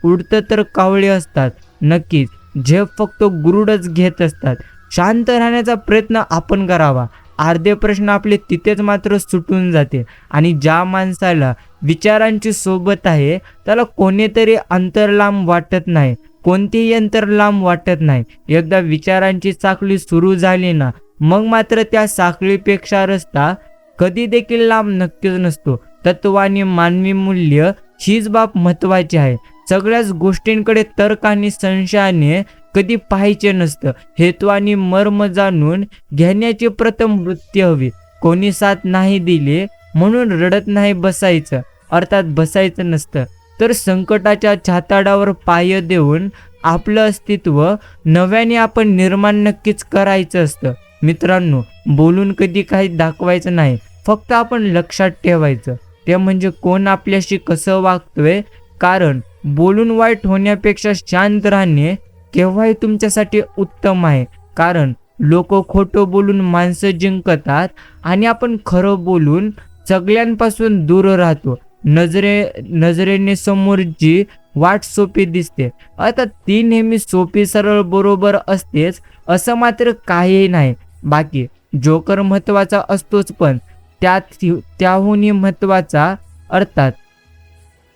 उडतं तर कावळे असतात नक्कीच, झेप फक्त गुरुडच घेत असतात. शांत राहण्याचा प्रयत्न आपण करावा. अर्धे प्रश्न आपले तिथेच मात्र सुटून जाते. आणि ज्या माणसाला विचारांची सोबत आहे त्याला कोणीतरी अंतर लांब वाटत नाही, कोणतेही अंतर लांब वाटत नाही. एकदा विचारांची साखळी सुरू झाली ना मग मात्र त्या साखळीपेक्षा रस्ता कधी देखील लांब नक्कीच नसतो. तत्व आणि मानवी मूल्य हीच बाब महत्वाची आहे. सगळ्याच गोष्टींकडे तर्क आणि संशयाने कधी पाहायचे नसतं. हेतू आणि मर्म जाणून घेण्याची प्रथम वृत्ती हवी. कोणी साथ नाही दिली म्हणून रडत नाही बसायचं, अर्थात बसायचं नसतं, तर संकटाच्या छाताडावर पाय देऊन आपलं अस्तित्व नव्याने आपण निर्माण नक्कीच करायचं असतं. मित्रांनो, बोलून कधी काही दाखवायचं नाही, फक्त आपण लक्षात ठेवायचं ते म्हणजे कोण आपल्याशी कसं वागतोय. कारण बोलून वाईट होण्यापेक्षा शांत राहणे केव्हाही तुमच्यासाठी उत्तम आहे. कारण लोक खोटं बोलून माणसं जिंकतात आणि आपण खरं बोलून सगळ्यांपासून दूर राहतो. नजरेने समोरची वाट सोपी दिसते, आता ती नेहमी सोपी सरळ बरोबर असतेच असं मात्र काहीही नाही. बाकी जोकर महत्वाचा असतोच, पण त्याहूनही महत्वाचा अर्थात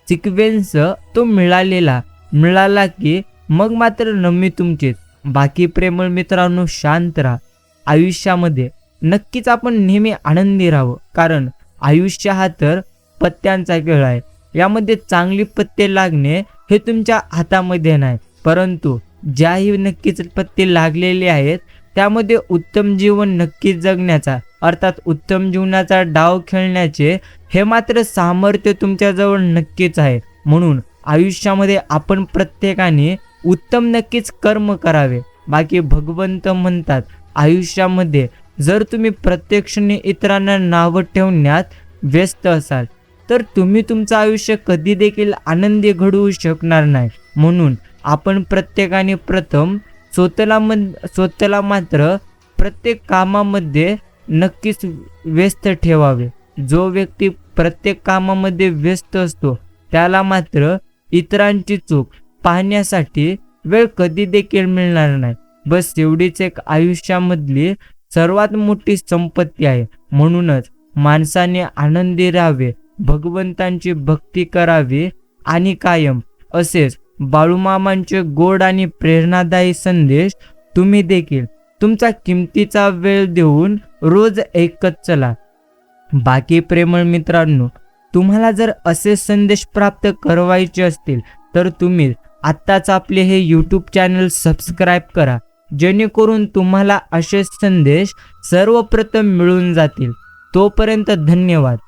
सिक्वेन्स तो मिळाला की मग मात्र नम्मी तुमचीच. बाकी प्रेमळ मित्रांनो, शांत राहा. आयुष्यामध्ये नक्कीच आपण नेहमी आनंदी राहावं. कारण आयुष्य हा तर पत्त्यांचा खेळ आहे. यामध्ये चांगली पत्ते लागणे हे तुमच्या हातामध्ये नाही, परंतु ज्याही नक्कीच पत्ते लागलेले आहेत त्यामध्ये उत्तम जीवन नक्कीच जगण्याचा, अर्थात उत्तम जीवनाचा डाव खेळण्याचे हे मात्र सामर्थ्य तुमच्याजवळ नक्कीच आहे. म्हणून आयुष्यामध्ये आपण प्रत्येकाने उत्तम नक्कीच कर्म करावे. बाकी भगवंत म्हणतात, आयुष्यामध्ये जर तुम्ही प्रत्यक्षाने इतरांना नावं ठेवण्यात व्यस्त असाल तर तुम्ही तुमचं आयुष्य कधी देखील आनंदी घडवू शकणार नाही. म्हणून आपण प्रत्येकाने प्रथम स्वतःला मात्र प्रत्येक कामामध्ये नक्कीच व्यस्त ठेवावे. जो व्यक्ती प्रत्येक कामामध्ये व्यस्त असतो त्याला मात्र इतरांची चूक पाहण्यासाठी वेळ कधी देखील मिळणार नाही. बस एवढीच एक आयुष्यामधली सर्वात मोठी संपत्ती आहे. म्हणूनच माणसाने आनंदी राहावे, भगवंतांची भक्ती करावी आणि कायम असेच बाळूमामांचे गोड आणि प्रेरणादायी संदेश तुम्ही देखील तुमचा किमतीचा वेळ देऊन रोज ऐकत चला. बाकी प्रेमळ मित्रांनो, तुम्हाला जर असे संदेश प्राप्त करवायचे असतील तर तुम्ही आत्ताच आपले हे यूट्यूब चॅनल सबस्क्राईब करा, जेणेकरून तुम्हाला असे संदेश सर्वप्रथम मिळून जातील. तोपर्यंत धन्यवाद.